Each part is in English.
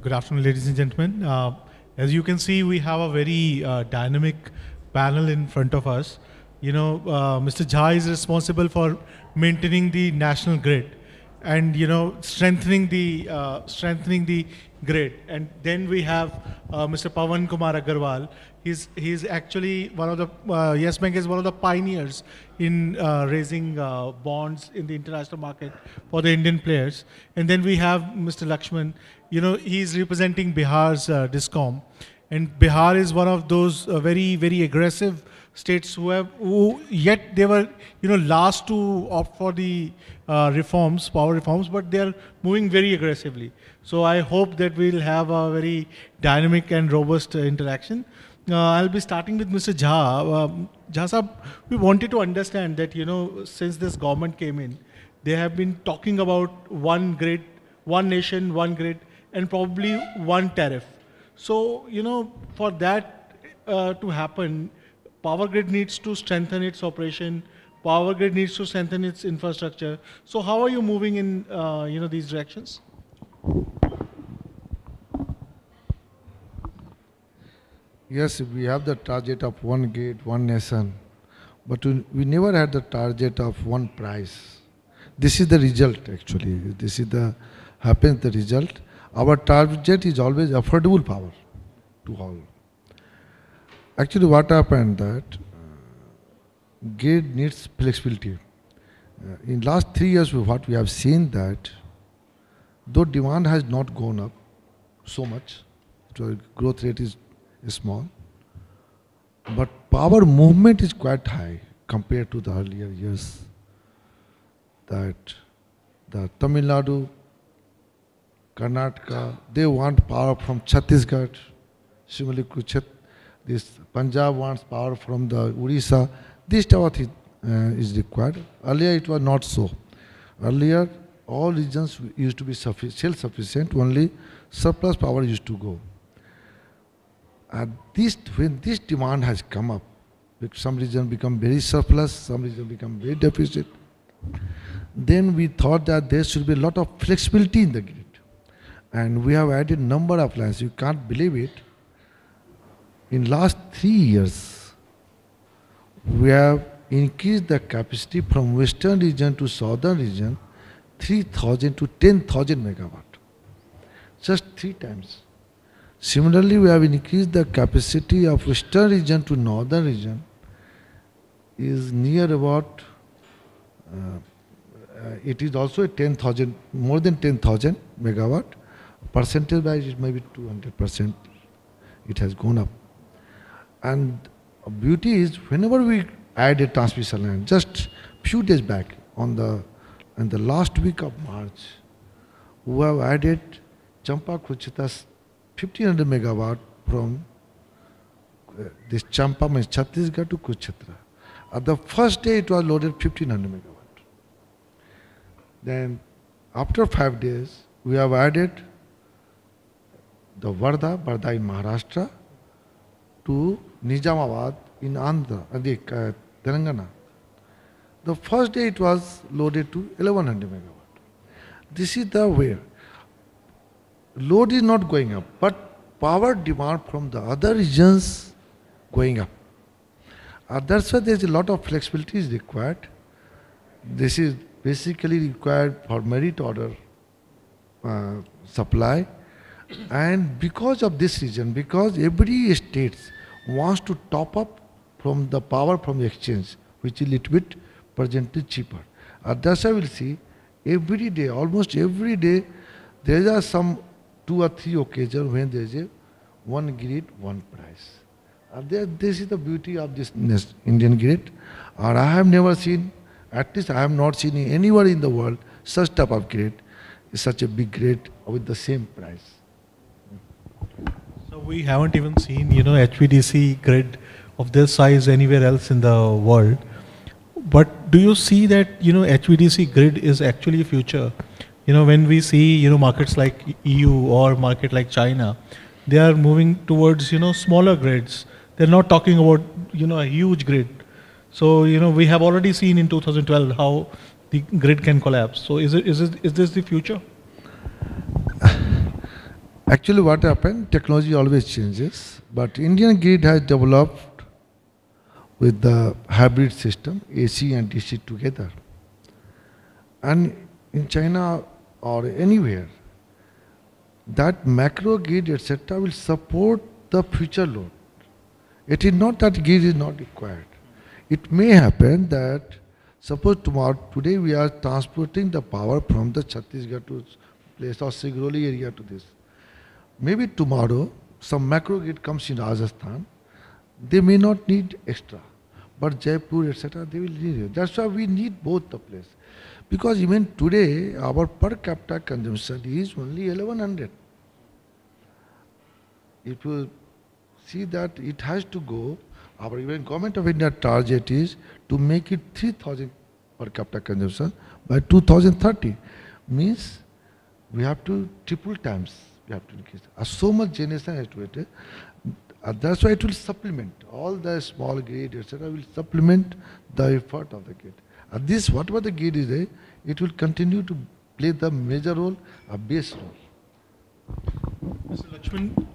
Good afternoon, ladies and gentlemen. As you can see, we have a very dynamic panel in front of us. Mr. Jha is responsible for maintaining the national grid and strengthening the grid. And then we have Mr. Pawan Kumar Agarwal. He's actually one of the Yes Bank is one of the pioneers in raising bonds in the international market for the Indian players. And then we have Mr. Lakshman. He's representing Bihar's Discom, and Bihar is one of those very aggressive states who yet they were last to opt for the power reforms, but they are moving very aggressively. So I hope that we'll have a very dynamic and robust interaction. I'll be starting with Mr. Jha. Jha Sahab, we wanted to understand that since this government came in, they have been talking about one grid, one nation, one grid, and probably one tariff. So, for that to happen, Power Grid needs to strengthen its operation. Power Grid needs to strengthen its infrastructure. So, how are you moving in, these directions? Yes, we have the target of one grid, one nation, but we never had the target of one price. This is the result actually. This is the result. Our target is always affordable power to all. Actually, what happened that grid needs flexibility. In last 3 years, what we have seen that though demand has not gone up so much, so growth rate is small, but power movement is quite high compared to the earlier years. That the Tamil Nadu, Karnataka, they want power from Chhattisgarh, similarly this Punjab wants power from the Odisha. This type of thing is required. Earlier it was not so. Earlier all regions used to be self-sufficient, only surplus power used to go. When this demand has come up, some region become very surplus, some region become very deficit, then we thought that there should be a lot of flexibility in the grid. And we have added number of lines. You can't believe it. In last 3 years, we have increased the capacity from western region to southern region 3,000 to 10,000 megawatt. Just 3 times. Similarly, we have increased the capacity of western region to northern region is near about, it is also 10,000, more than 10,000 megawatt. Percentage wise, it may be 200%. It has gone up. And beauty is whenever we add a transmission line, just few days back in the last week of March, we have added Champa Kuchita's 1500 megawatt from this Champa means Chhattisgarh to Kuchitra. At the first day it was loaded 1500 megawatt. Then after 5 days we have added the Varda in Maharashtra to Nizamabad in Andhra, Telangana. The first day it was loaded to 1100 megawatt. This is the way. Load is not going up, but power demand from the other regions going up. That's why there is a lot of flexibility is required. This is basically required for merit order supply. And because of this reason, because every state wants to top up from the power from the exchange, which is a little bit presently cheaper. That's why we'll see every day, almost every day, there are some 2 or 3 occasions when there is a one grid, one price. This is the beauty of this Indian grid. And I have never seen, at least I have not seen anywhere in the world, such type of grid, such a big grid with the same price. So we haven't even seen, HVDC grid of this size anywhere else in the world. But do you see that, HVDC grid is actually a future? When we see, markets like EU or market like China, they are moving towards, smaller grids. They're not talking about, a huge grid. So, we have already seen in 2012 how the grid can collapse. So is this the future? Actually, what happened? Technology always changes, but Indian grid has developed with the hybrid system, AC and DC together. And in China or anywhere, that macro grid, etc., will support the future load. It is not that grid is not required. It may happen that suppose today we are transporting the power from the Chhattisgarh to place or Sigroli area to this. Maybe tomorrow some macro grid comes in Rajasthan, they may not need extra, but Jaipur, etc., they will need it. That's why we need both the place. Because even today, our per capita consumption is only 1100. If you see that it has to go, our even Government of India target is to make it 3000 per capita consumption by 2030. Means we have to triple times, we have to increase. So much generation has to it. That's why it will supplement. All the small grid, etc., will supplement the effort of the grid. This, whatever the grid is there, it will continue to play the major role, a base role. Mr. Lakshman,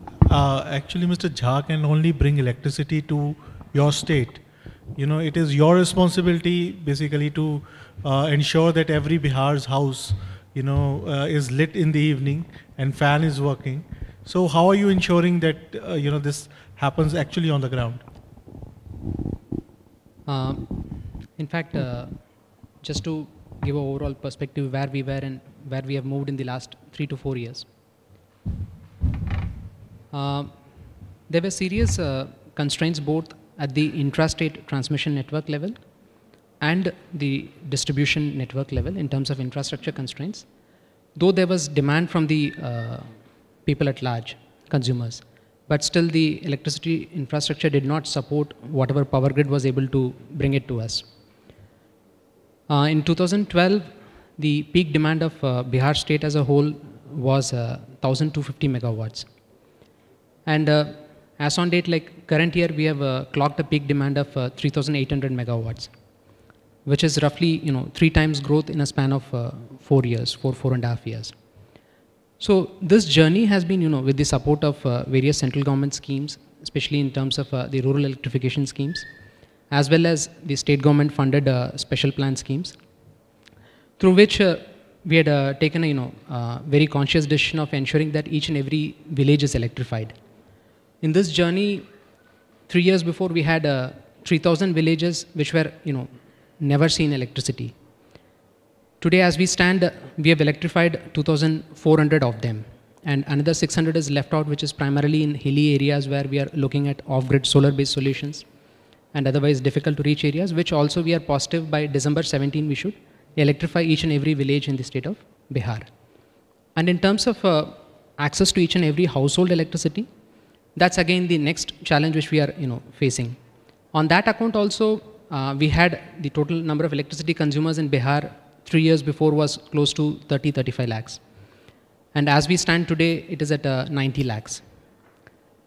actually Mr. Jha can only bring electricity to your state. You know, it is your responsibility basically to ensure that every Bihar's house, you know, is lit in the evening and fan is working. So how are you ensuring that, you know, this happens actually on the ground? In fact, just to give an overall perspective where we were and where we have moved in the last 3 to 4 years. There were serious constraints both at the intrastate transmission network level and the distribution network level in terms of infrastructure constraints. Though there was demand from the people at large, consumers, but still the electricity infrastructure did not support whatever power grid was able to bring it to us. In 2012, the peak demand of Bihar state as a whole was 1250 megawatts. And as on date, like current year, we have clocked a peak demand of 3,800 megawatts, which is roughly 3 times growth in a span of 4 years, 4.5 years. So this journey has been, with the support of various central government schemes, especially in terms of the rural electrification schemes, as well as the state government funded special plan schemes, through which we had taken a very conscious decision of ensuring that each and every village is electrified. In this journey, 3 years before, we had 3,000 villages which were never seen electricity. Today, as we stand, we have electrified 2,400 of them, and another 600 is left out, which is primarily in hilly areas where we are looking at off-grid solar-based solutions and otherwise difficult to reach areas, which also we are positive by December 17 we should electrify each and every village in the state of Bihar. And in terms of access to each and every household electricity, that's again the next challenge which we are facing. On that account also, we had the total number of electricity consumers in Bihar 3 years before was close to 30-35 lakhs. And as we stand today, it is at 90 lakhs.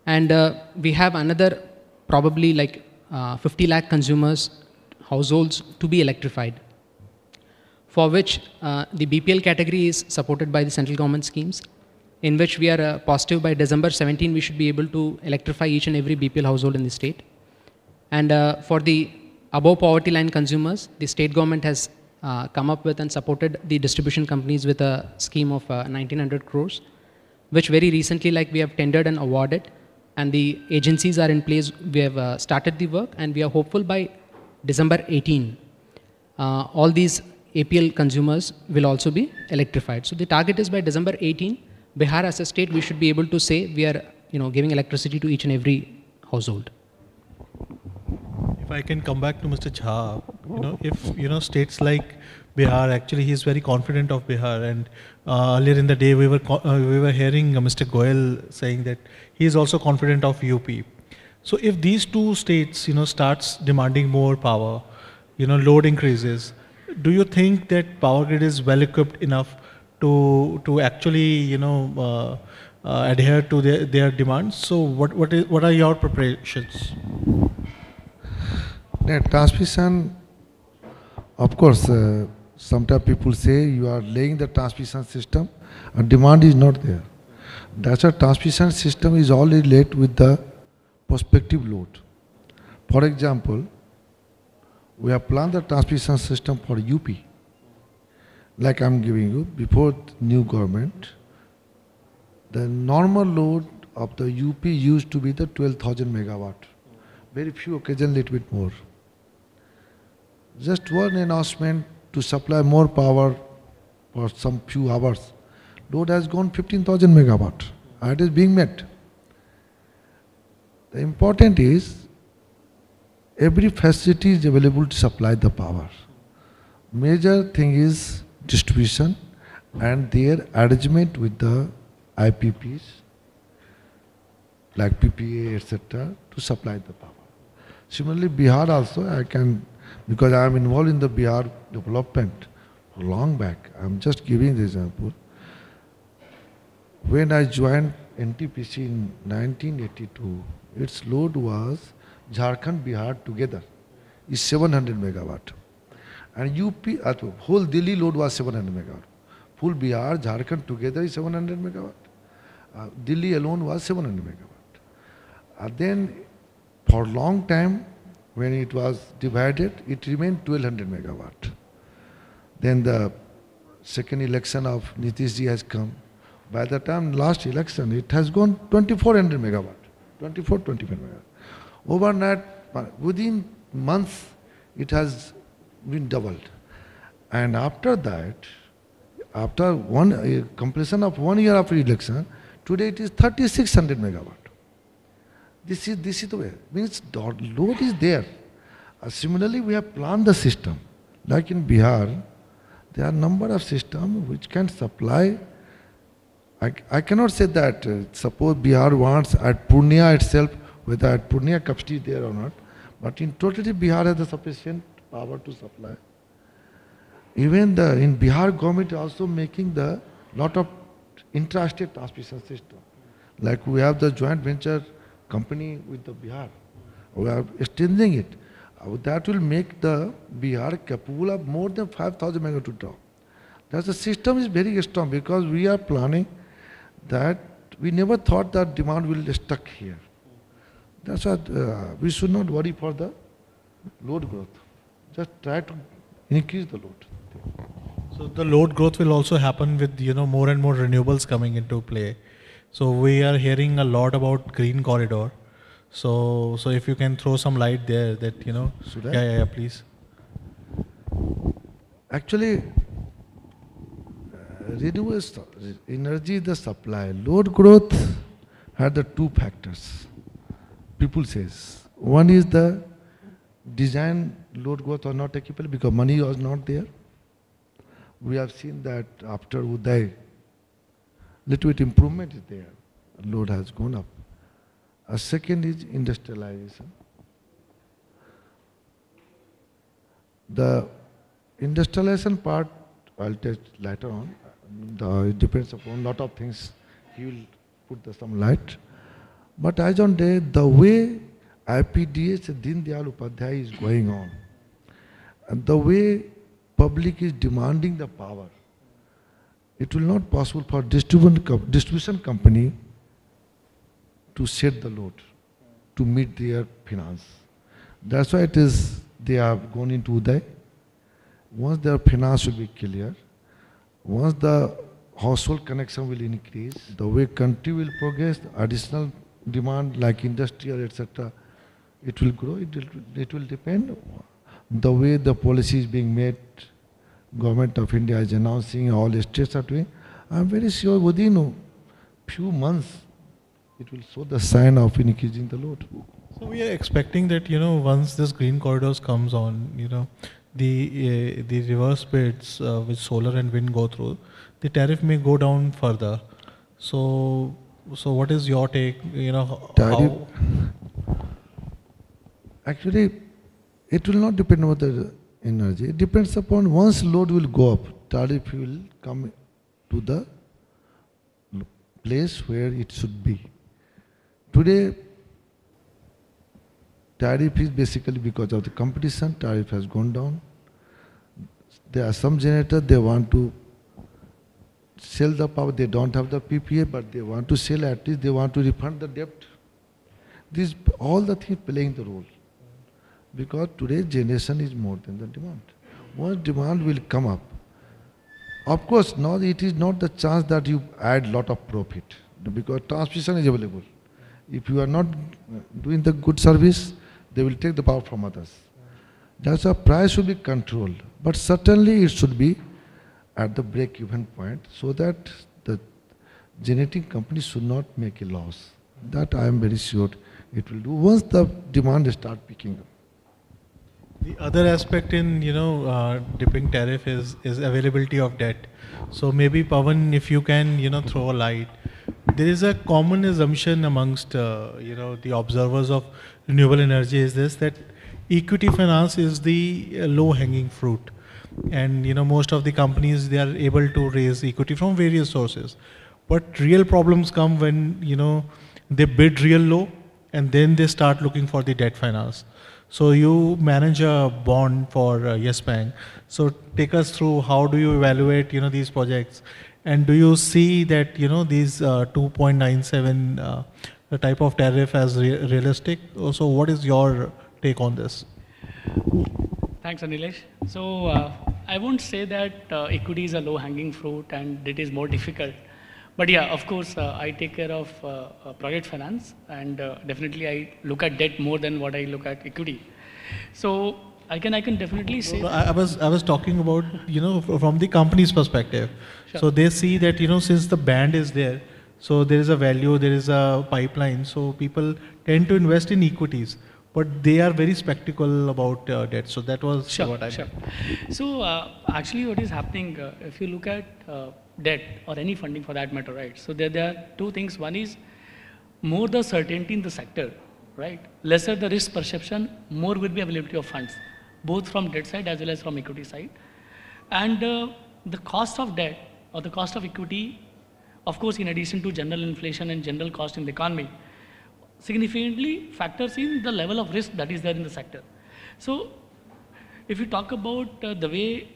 And we have another probably like 50 lakh consumers, households to be electrified, for which the BPL category is supported by the central government schemes, in which we are positive by December 17 we should be able to electrify each and every BPL household in the state. And for the above poverty line consumers, the state government has come up with and supported the distribution companies with a scheme of 1900 crores, which very recently we have tendered and awarded, and the agencies are in place. We have started the work, and we are hopeful by December 18, all these APL consumers will also be electrified. So the target is by December 18, Bihar as a state, we should be able to say we are giving electricity to each and every household. If I can come back to Mr. Jha, if states like Bihar, actually he is very confident of Bihar, and earlier in the day we were hearing Mr. Goyal saying that he is also confident of UP. So if these two states starts demanding more power, load increases, do you think that power grid is well equipped enough to actually adhere to their demands? So what are your preparations? Transmission, of course, sometimes people say you are laying the transmission system and demand is not there. That's why transmission system is all related with the prospective load. For example, we have planned the transmission system for UP. Like I'm giving you, before the new government, the normal load of the UP used to be the 12,000 megawatt. Very few occasions, little bit more. Just one announcement to supply more power for some few hours. Load has gone 15,000 megawatt. It is being met. The important is every facility is available to supply the power. Major thing is distribution and their arrangement with the IPPs like PPA etc. to supply the power. Similarly, Bihar also I can, because I am involved in the Bihar development long back. I am just giving the example. When I joined NTPC in 1982, its load was Jharkhand, Bihar together is 700 megawatt. And UP, whole Delhi load was 700 megawatt. Full Bihar, Jharkhand together is 700 megawatt. Delhi alone was 700 megawatt. Then for a long time, when it was divided, it remained 1200 megawatt. Then the second election of Nitish Ji has come. By the time last election, it has gone 2400 megawatt, 25 megawatt. Overnight, within months, it has been doubled. And after that, after completion of 1 year after election, today it is 3600 megawatt. This is the way. Means load is there. Similarly, we have planned the system. Like in Bihar, there are number of systems which can supply. I cannot say that, suppose Bihar wants at Purnia itself, whether at Purnia capacity is there or not, but in totality Bihar has the sufficient power to supply. Even in Bihar government also making the lot of intrastate transmission system. Like we have the joint venture company with the Bihar. We are extending it. That will make the Bihar capable of more than 5,000 megawatt to draw. That the system is very strong because we are planning that we never thought that demand will stuck here. That's why we should not worry for the load growth. Just try to increase the load. So the load growth will also happen with more and more renewables coming into play. So we are hearing a lot about green corridor. So if you can throw some light there, that Should I? Yeah, please. Actually, renewable energy, the supply, load growth had the two factors. People says one is the design load growth was not capable because money was not there. We have seen that after Uday, little bit improvement is there. Load has gone up. A second is industrialization. The industrialization part I'll touch later on. It depends upon lot of things. He will put some light. But as on day, the way IPDS Din Dayal Upadhyay is going on, and the way public is demanding the power, it will not possible for distribution company to set the load to meet their finance. That's why it is they have gone into Uday. Once their finance will be clear, once the household connection will increase, the way country will progress, additional demand like industrial etc., it will grow. It will depend the way the policy is being made. Government of India is announcing, all states are doing. I am very sure within a few months it will show the sign of increasing the load. So we are expecting that once this green corridors comes on, the reverse bids which solar and wind go through, the tariff may go down further. So what is your take? Tariff, how? Actually, it will not depend on the energy. It depends upon once load will go up, tariff will come to the place where it should be. Today, tariff is basically because of the competition, tariff has gone down. There are some generators, they want to sell the power, they don't have the PPA, but they want to sell, at least they want to refund the debt. These, all the things playing the role. Because today's generation is more than the demand. Once demand will come up, of course, now it is not the chance that you add lot of profit, because transmission is available. If you are not doing the good service, they will take the power from others. That's why price should be controlled, but certainly it should be at the break-even point, so that the generating company should not make a loss. That I am very sure it will do once the demand start picking up. The other aspect in dipping tariff is availability of debt. So maybe Pawan, if you can throw a light. There is a common assumption amongst the observers of renewable energy is this, that equity finance is the low-hanging fruit, and most of the companies, they are able to raise equity from various sources. But real problems come when they bid real low and then they start looking for the debt finance. So you manage a bond for Yes Bank. So take us through, how do you evaluate these projects, and do you see that these 2.97 type of tariff as realistic? So what is your take on this? Thanks, Anilesh. So I won't say that equity is a low-hanging fruit and it is more difficult. But yeah, of course, I take care of project finance, and definitely I look at debt more than what I look at equity. So I can definitely say. No, I was talking about from the company's perspective. Sure. So they see that since the band is there, so there is a value, there is a pipeline. So people tend to invest in equities, but they are very skeptical about debt. So that was what I meant. So actually, what is happening, if you look at debt or any funding for that matter, right? So there are two things. One is more the certainty in the sector, right? Lesser the risk perception, more will be availability of funds, both from debt side as well as from equity side. And the cost of debt or the cost of equity, of course, in addition to general inflation and general cost in the economy, significantly factors in the level of risk that is there in the sector. So if you talk about the way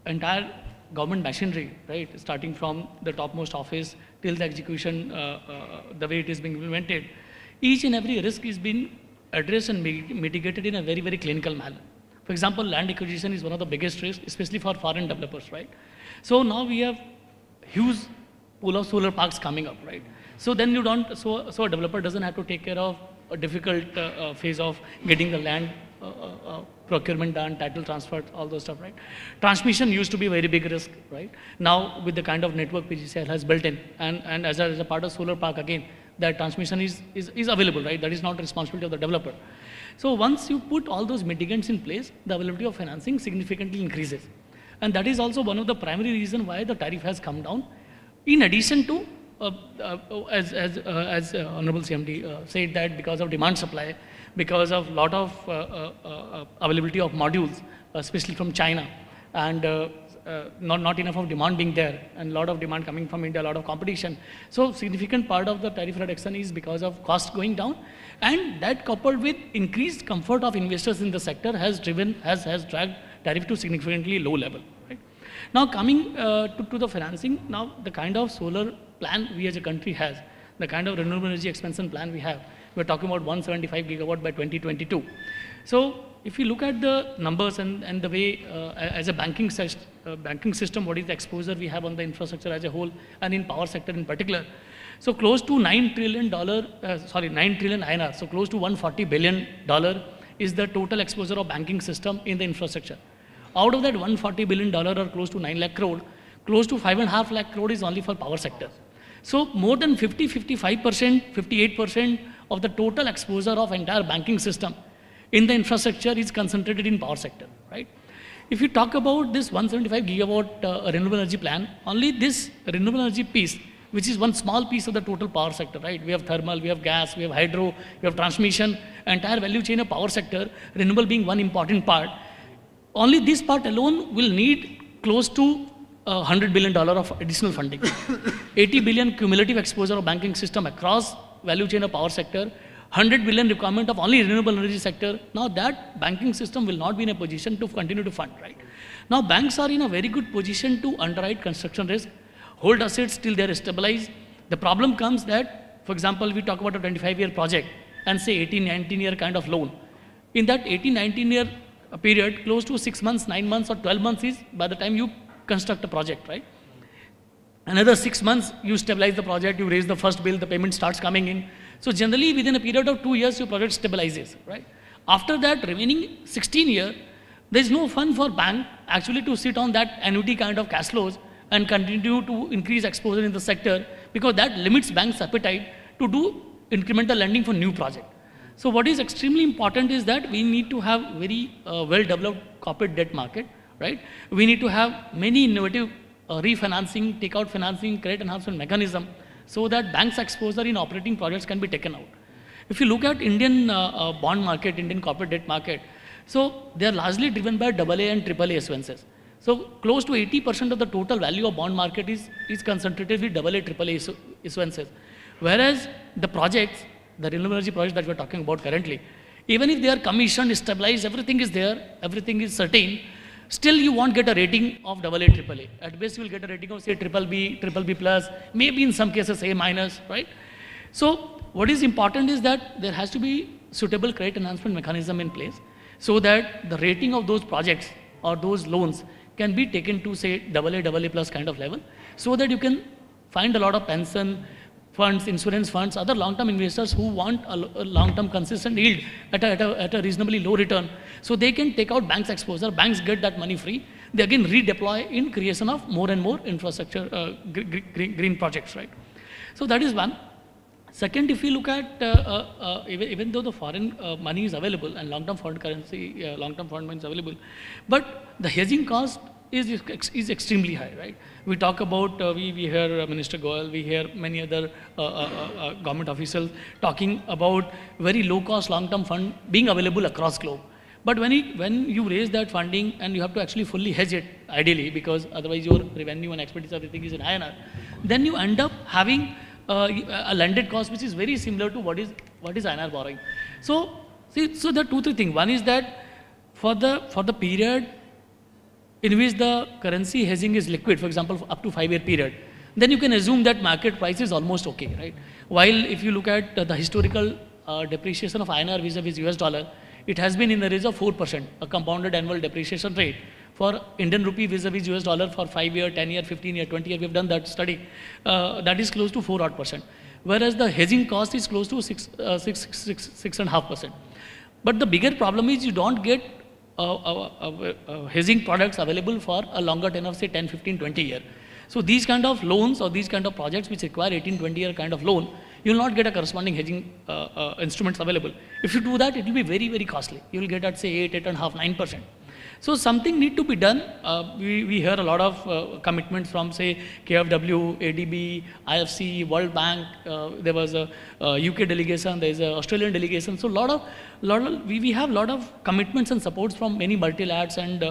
entire government machinery, right, starting from the topmost office till the execution, the way it is being implemented, each and every risk is being addressed and mitigated in a very, very clinical manner. For example, land acquisition is one of the biggest risks, especially for foreign developers, right? So now we have huge pool of solar parks coming up, right? So then you don't, so a developer doesn't have to take care of a difficult phase of getting the land procurement done, title transfer, all those stuff, right? Transmission used to be a very big risk, right? Now with the kind of network PGCIL has built in, and as a part of solar park again, that transmission is available, right? That is not the responsibility of the developer. So once you put all those mitigants in place, the availability of financing significantly increases. And that is also one of the primary reasons why the tariff has come down. In addition to, as Honorable CMD said, that because of demand supply, because of lot of availability of modules, especially from China, and not enough of demand being there, and lot of demand coming from India, a lot of competition. So significant part of the tariff reduction is because of cost going down, and that coupled with increased comfort of investors in the sector has dragged tariff to significantly low level. Right? Now coming to the financing, now the kind of solar plan we as a country has, the kind of renewable energy expansion plan we have, we're talking about 175 gigawatt by 2022. So if you look at the numbers and the way as a banking system, what is the exposure we have on the infrastructure as a whole and in power sector in particular. So close to $9 trillion INR, so close to $140 billion is the total exposure of banking system in the infrastructure. Out of that $140 billion or close to 9 lakh crore, close to 5.5 lakh crore is only for power sector. So more than 55%, 58% of the total exposure of entire banking system in the infrastructure is concentrated in power sector, right? If you talk about this 175 gigawatt renewable energy plan, only this renewable energy piece, which is one small piece of the total power sector, right? We have thermal, we have gas, we have hydro, we have transmission, entire value chain of power sector, renewable being one important part. Only this part alone will need close to $100 billion of additional funding. 80 billion cumulative exposure of banking system across value chain of power sector, 100 billion requirement of only renewable energy sector. Now that banking system will not be in a position to continue to fund, right? Now banks are in a very good position to underwrite construction risk. hold assets till they're stabilized. The problem comes that, for example, we talk about a 25-year project and say 18, 19-year kind of loan. In that 18, 19-year period, close to 6 months, 9 months or 12 months is by the time you construct a project, right? Another 6 months, you stabilize the project, you raise the first bill, the payment starts coming in. So generally, within a period of 2 years, your project stabilizes, right? After that, remaining 16 years, there is no fun for bank actually to sit on that annuity kind of cash flows and continue to increase exposure in the sector, because that limits banks' appetite to do incremental lending for new project. So what is extremely important is that we need to have very well-developed corporate debt market, right? We need to have many innovative refinancing, take-out financing, credit enhancement mechanism, so that banks' exposure in operating projects can be taken out. If you look at Indian bond market, Indian corporate debt market, so they are largely driven by AA and AAA issuances. So close to 80% of the total value of bond market is concentrated with AA, AAA issuances. Whereas the projects, the renewable energy projects that we are talking about currently, even if they are commissioned, stabilized, everything is there, everything is certain, still you won't get a rating of AA, AAA. At best you will get a rating of say BBB plus, maybe in some cases A minus, right? So what is important is that there has to be suitable credit enhancement mechanism in place, so that the rating of those projects or those loans can be taken to say AA plus kind of level, so that you can find a lot of pension funds, insurance funds, other long-term investors who want a long-term consistent yield at a reasonably low return. So they can take out banks' exposure, banks get that money free, they again redeploy in creation of more and more infrastructure, green projects, right? So that is one. Second, if you look at, even though the foreign money is available and long-term foreign currency, long-term foreign money is available, but the hedging cost is extremely high, right? We talk about, we hear Minister Goyal, we hear many other government officials talking about very low-cost long-term fund being available across globe. But when you raise that funding and you have to actually fully hedge it, ideally, because otherwise your revenue and expenditure, everything is in INR, then you end up having a landed cost which is very similar to what is INR borrowing. So, so there are 2-3 things. One is that for the period in which the currency hedging is liquid, for example, up to 5-year period, then you can assume that market price is almost okay, right? While if you look at the historical depreciation of INR vis-a-vis US dollar, it has been in the range of 4%, a compounded annual depreciation rate. For Indian rupee vis-a-vis US dollar for 5-year, 10-year, 15-year, 20-year, we've done that study, that is close to 4%. Whereas the hedging cost is close to 6.5%. But the bigger problem is you don't get hedging products available for a longer tenure of say 10, 15, 20 years. So these kind of loans or these kind of projects which require 18, 20 year kind of loan, you will not get a corresponding hedging instruments available. If you do that, it will be very, very costly. You will get at say 8.5, 9%. So something need to be done. We hear a lot of commitments from say KFW, ADB, IFC, World Bank. There was a UK delegation. There is an Australian delegation. So we have a lot of commitments and supports from many multilaterals and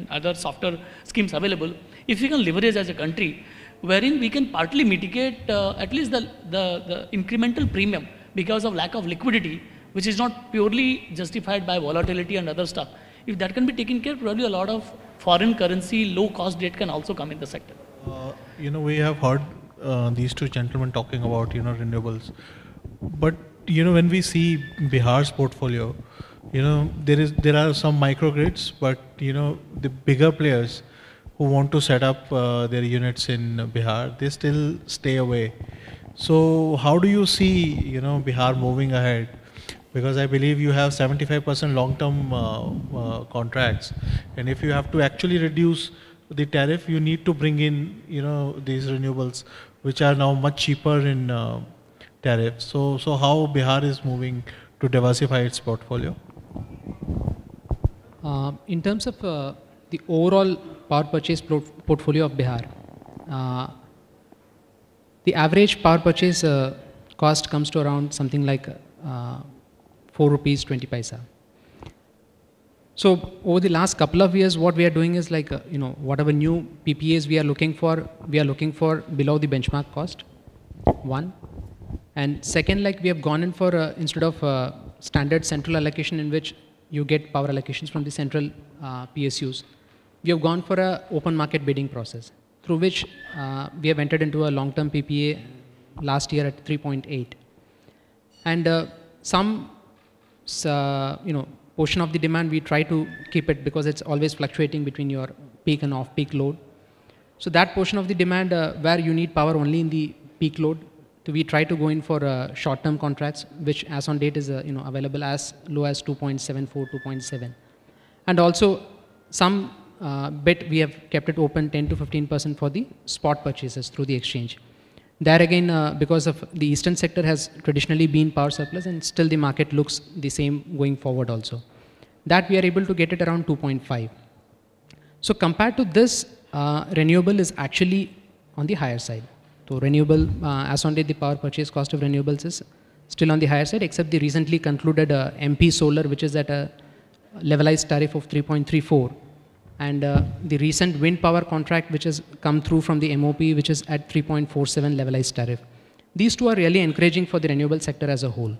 other softer schemes available. If we can leverage as a country, wherein we can partly mitigate at least the incremental premium because of lack of liquidity, which is not purely justified by volatility and other stuff. If that can be taken care of, probably a lot of foreign currency, low-cost debt can also come in the sector. We have heard these two gentlemen talking about, renewables. But, when we see Bihar's portfolio, there are some microgrids, but, the bigger players who want to set up their units in Bihar, they still stay away. So how do you see, Bihar moving ahead? Because I believe you have 75% long-term contracts, and if you have to actually reduce the tariff, you need to bring in, these renewables, which are now much cheaper in tariff. So how Bihar is moving to diversify its portfolio? In terms of the overall power purchase portfolio of Bihar, the average power purchase cost comes to around something like 4 rupees 20 paisa. So over the last couple of years, what we are doing is like, whatever new PPAs we are looking for below the benchmark cost, one. And second, like we have gone in for, instead of standard central allocation in which you get power allocations from the central PSUs, we have gone for a open market bidding process. through which we have entered into a long-term PPA last year at 3.8. And some portion of the demand we try to keep it because it's always fluctuating between your peak and off-peak load. So that portion of the demand where you need power only in the peak load, so we try to go in for short-term contracts, which as on date is available as low as 2.74, 2.7. And also some bit we have kept it open 10 to 15% for the spot purchases through the exchange. There again, because of the eastern sector has traditionally been power surplus and still the market looks the same going forward also. That we are able to get it around 2.5. So compared to this, renewable is actually on the higher side. So renewable, as on date, the power purchase cost of renewables is still on the higher side, except the recently concluded MP solar, which is at a levelized tariff of 3.34. And the recent wind power contract, which has come through from the MOP, which is at 3.47 levelized tariff. These two are really encouraging for the renewable sector as a whole.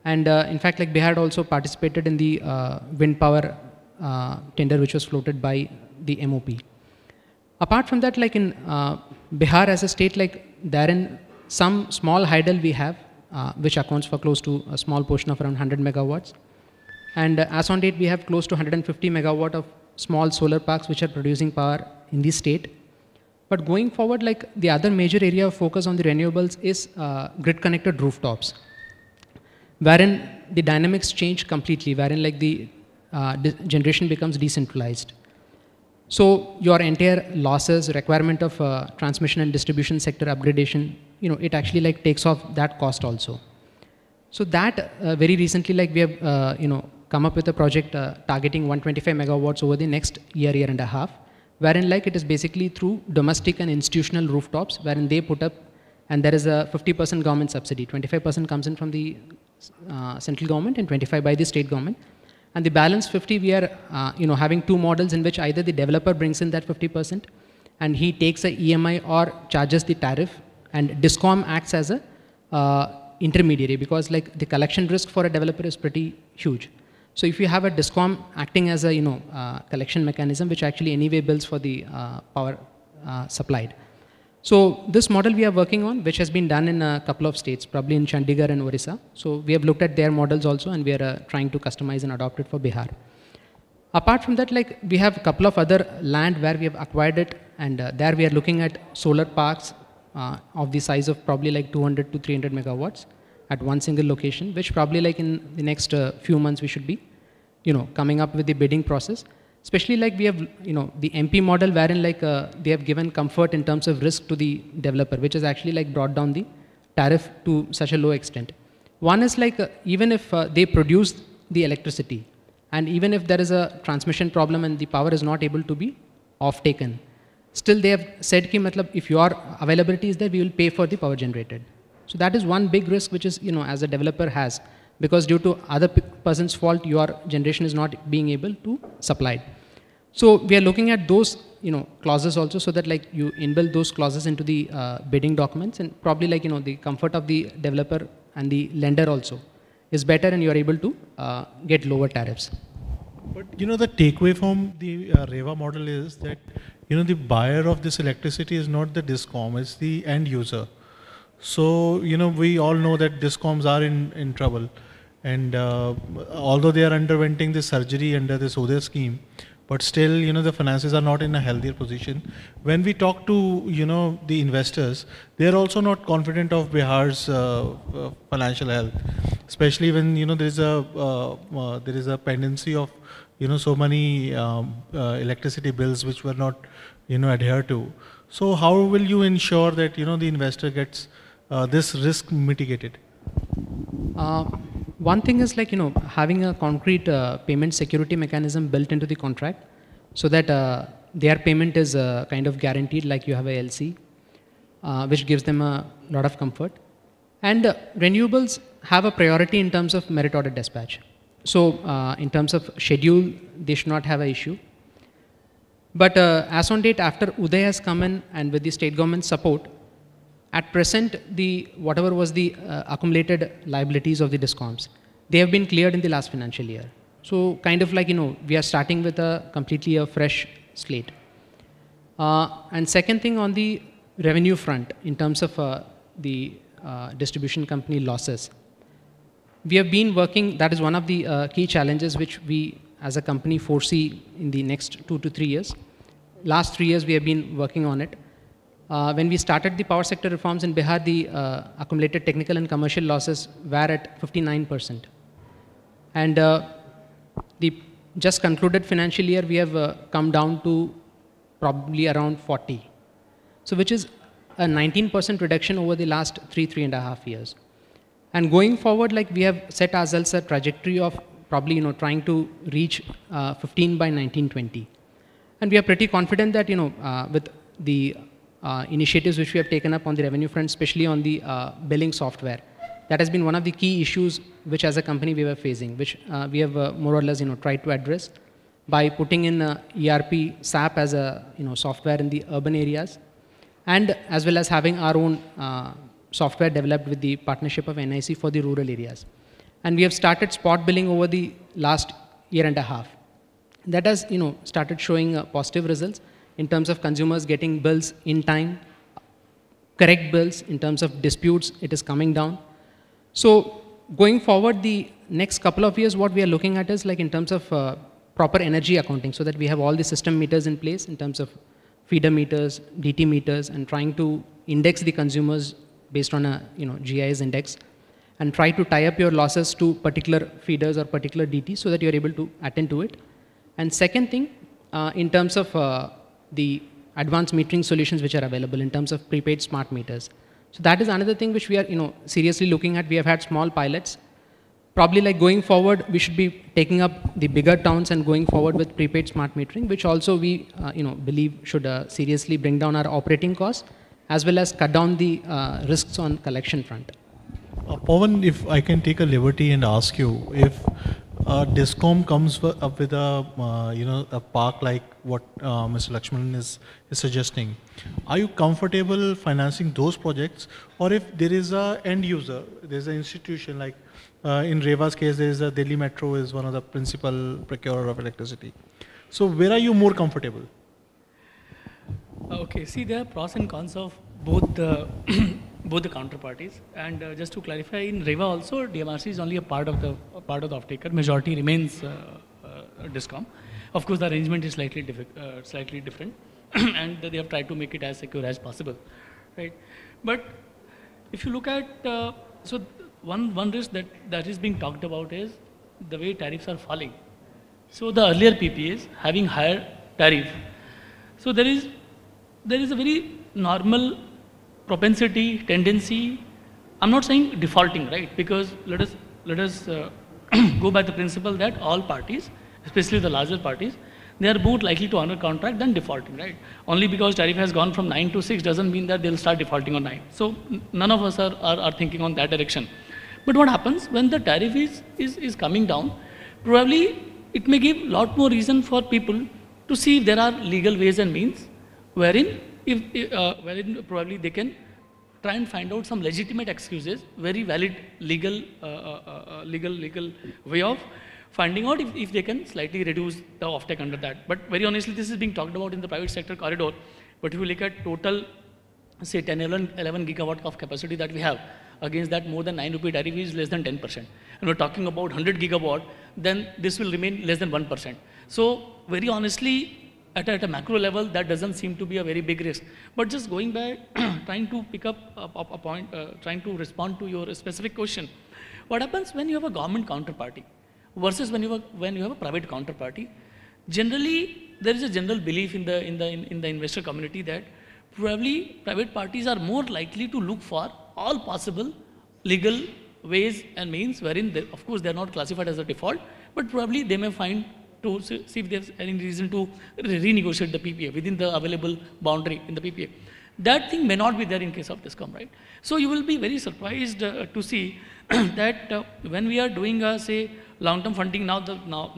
And in fact, like Bihar also participated in the wind power tender, which was floated by the MOP. Apart from that, like in Bihar as a state, like therein some small hydel we have, which accounts for close to a small portion of around 100 megawatts. And as on date, we have close to 150 megawatt of small solar parks which are producing power in the state. But going forward, like the other major area of focus on the renewables is grid connected rooftops, wherein the dynamics change completely, wherein like the generation becomes decentralized. So your entire losses, requirement of transmission and distribution sector upgradation, it actually like takes off that cost also. So that very recently, like we have, come up with a project targeting 125 megawatts over the next year and a half, wherein like it is basically through domestic and institutional rooftops, wherein they put up, and there is a 50% government subsidy. 25% comes in from the central government and 25 by the state government. And the balance 50, we are having two models in which either the developer brings in that 50% and he takes a EMI or charges the tariff, and DISCOM acts as a intermediary, because like the collection risk for a developer is pretty huge. So if you have a DISCOM acting as a collection mechanism, which actually anyway bills for the power supplied. So this model we are working on, which has been done in a couple of states, probably in Chandigarh and Orissa. So we have looked at their models also, and we are trying to customize and adopt it for Bihar. Apart from that, like we have a couple of other land where we have acquired it, and there we are looking at solar parks of the size of probably like 200 to 300 megawatts at one single location, which probably like in the next few months we should be, coming up with the bidding process. Especially like we have, the MP model, wherein like they have given comfort in terms of risk to the developer, which has actually like brought down the tariff to such a low extent. One is like even if they produce the electricity, and even if there is a transmission problem and the power is not able to be off-taken, still they have said ki matlab, if your availability is there, we will pay for the power generated. So that is one big risk which is, as a developer has, because due to other person's fault, your generation is not being able to supply. So we are looking at those, clauses also, so that like you inbuild those clauses into the bidding documents, and probably like, the comfort of the developer and the lender also is better, and you are able to get lower tariffs. But the takeaway from the REVA model is that the buyer of this electricity is not the DISCOM, it's the end user. So we all know that DISCOMs are in trouble, and although they are undergoing this surgery under this Udaya scheme, but still the finances are not in a healthier position. When we talk to the investors, they are also not confident of Bihar's financial health, especially when there is a pendency of so many electricity bills which were not adhered to. So how will you ensure that the investor gets this risk mitigated? One thing is like having a concrete payment security mechanism built into the contract, so that their payment is kind of guaranteed, like you have a LC, which gives them a lot of comfort. And renewables have a priority in terms of merit order dispatch. So in terms of schedule, they should not have an issue. But as on date, after Uday has come in and with the state government support, at present, whatever was the accumulated liabilities of the DISCOMs, they have been cleared in the last financial year. So kind of like, we are starting with a completely fresh slate. And second thing on the revenue front, in terms of the distribution company losses, we have been working, that is one of the key challenges which we as a company foresee in the next 2 to 3 years. Last 3 years we have been working on it. When we started the power sector reforms in Bihar, the accumulated technical and commercial losses were at 59%. And the just concluded financial year, we have come down to probably around 40. So which is a 19% reduction over the last 3.5 years. And going forward, like we have set ourselves a trajectory of probably, trying to reach 15 by 1920. And we are pretty confident that, with the initiatives which we have taken up on the revenue front, especially on the billing software, that has been one of the key issues which as a company we were facing, which we have more or less, tried to address by putting in ERP, SAP as a, software in the urban areas, and as well as having our own software developed with the partnership of NIC for the rural areas. And we have started spot billing over the last 1.5 years. That has, started showing positive results in terms of consumers getting bills in time, correct bills. In terms of disputes, it is coming down. So going forward, the next couple of years, what we are looking at is like in terms of proper energy accounting, so that we have all the system meters in place in terms of feeder meters, DT meters, and trying to index the consumers based on a GIS index, and try to tie up your losses to particular feeders or particular DT so that you're able to attend to it. And second thing, in terms of the advanced metering solutions which are available in terms of prepaid smart meters. So that is another thing which we are seriously looking at. We have had small pilots. Probably like going forward, we should be taking up the bigger towns and going forward with prepaid smart metering, which also we believe should seriously bring down our operating costs as well as cut down the risks on collection front. Pawan, if I can take a liberty and ask you, if Discom comes up with a a park like what Mr. Lakshman is suggesting, are you comfortable financing those projects? Or if there is a end user, there's an institution like in Reva's case, there is a Delhi Metro is one of the principal procurer of electricity. So where are you more comfortable? Okay, see, there are pros and cons of both the both the counterparties. And just to clarify, in Reva also, DMRC is only a part of the off-taker. Majority remains Discom. Of course, the arrangement is slightly different, and they have tried to make it as secure as possible, right? But if you look at so one risk that is being talked about is the way tariffs are falling. So the earlier PPAs having higher tariff, so there is a very normal propensity, tendency. I'm not saying defaulting, right? Because let us go by the principle that all parties, especially the larger parties, they are more likely to honor contract than defaulting, right? Only because tariff has gone from 9 to 6 doesn't mean that they'll start defaulting on 9. So none of us are thinking on that direction. But what happens when the tariff is coming down? Probably it may give a lot more reason for people to see if there are legal ways and means wherein probably they can try and find out some legitimate excuses, very valid legal way of finding out if they can slightly reduce the offtake under that. But very honestly, this is being talked about in the private sector corridor. But if you look at total, say 10, 11 gigawatt of capacity that we have, against that more than 9 rupee tariff is less than 10%. And we're talking about 100 gigawatt, then this will remain less than 1%. So very honestly, at a macro level, that doesn't seem to be a very big risk. But just going by, trying to pick up a point, trying to respond to your specific question, what happens when you have a government counterparty versus when you have a private counterparty? Generally, there is a general belief in the investor community that probably private parties are more likely to look for all possible legal ways and means wherein, of course, they are not classified as a default, but probably they may find to see if there's any reason to renegotiate the PPA within the available boundary in the PPA. That thing may not be there in case of Discom, right? So you will be very surprised to see that when we are doing say long-term funding now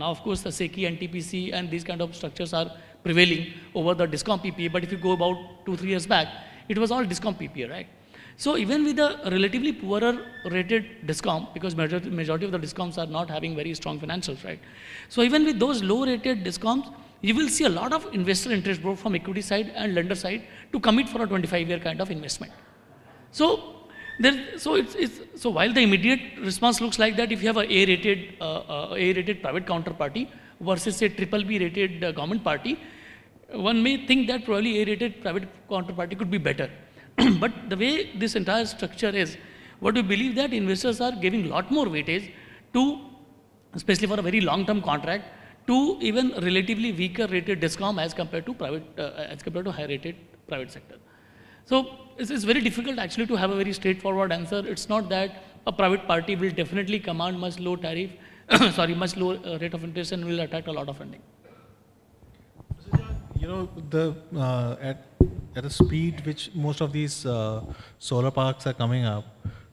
of course the SECI and TPC and these kind of structures are prevailing over the Discom PPA. But if you go about 2-3 years back, it was all Discom PPA, right? So even with a relatively poorer rated Discom, because majority of the Discoms are not having very strong financials, right? So even with those low rated Discoms, you will see a lot of investor interest both from equity side and lender side to commit for a 25-year kind of investment. So, so while the immediate response looks like that, if you have a A-rated private counterparty versus a triple B rated government party, one may think that probably A-rated private counterparty could be better. But the way this entire structure is, what we believe that investors are giving a lot more weightage to, especially for a very long-term contract, to even relatively weaker rated discom as compared to high rated private sector. So it's very difficult actually to have a very straightforward answer. It's not that a private party will definitely command much low tariff, much low rate of interest and will attract a lot of funding. You know, at a speed which most of these solar parks are coming up,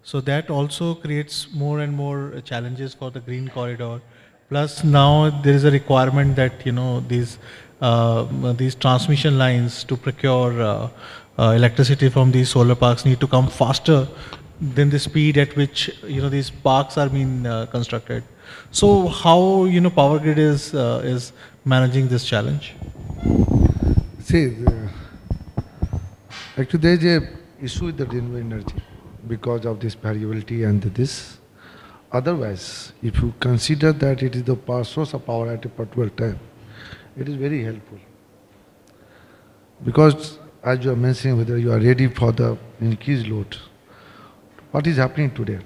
so that also creates more and more challenges for the green corridor. Plus now there is a requirement that, you know, these transmission lines to procure electricity from these solar parks need to come faster than the speed at which, you know, these parks are being constructed. So how, you know, Power Grid is managing this challenge? See, actually there is a issue with the renewable energy because of this variability and this. Otherwise, if you consider that it is the source of power at a particular time, it is very helpful. Because as you are mentioning, whether you are ready for the increased load, what is happening today?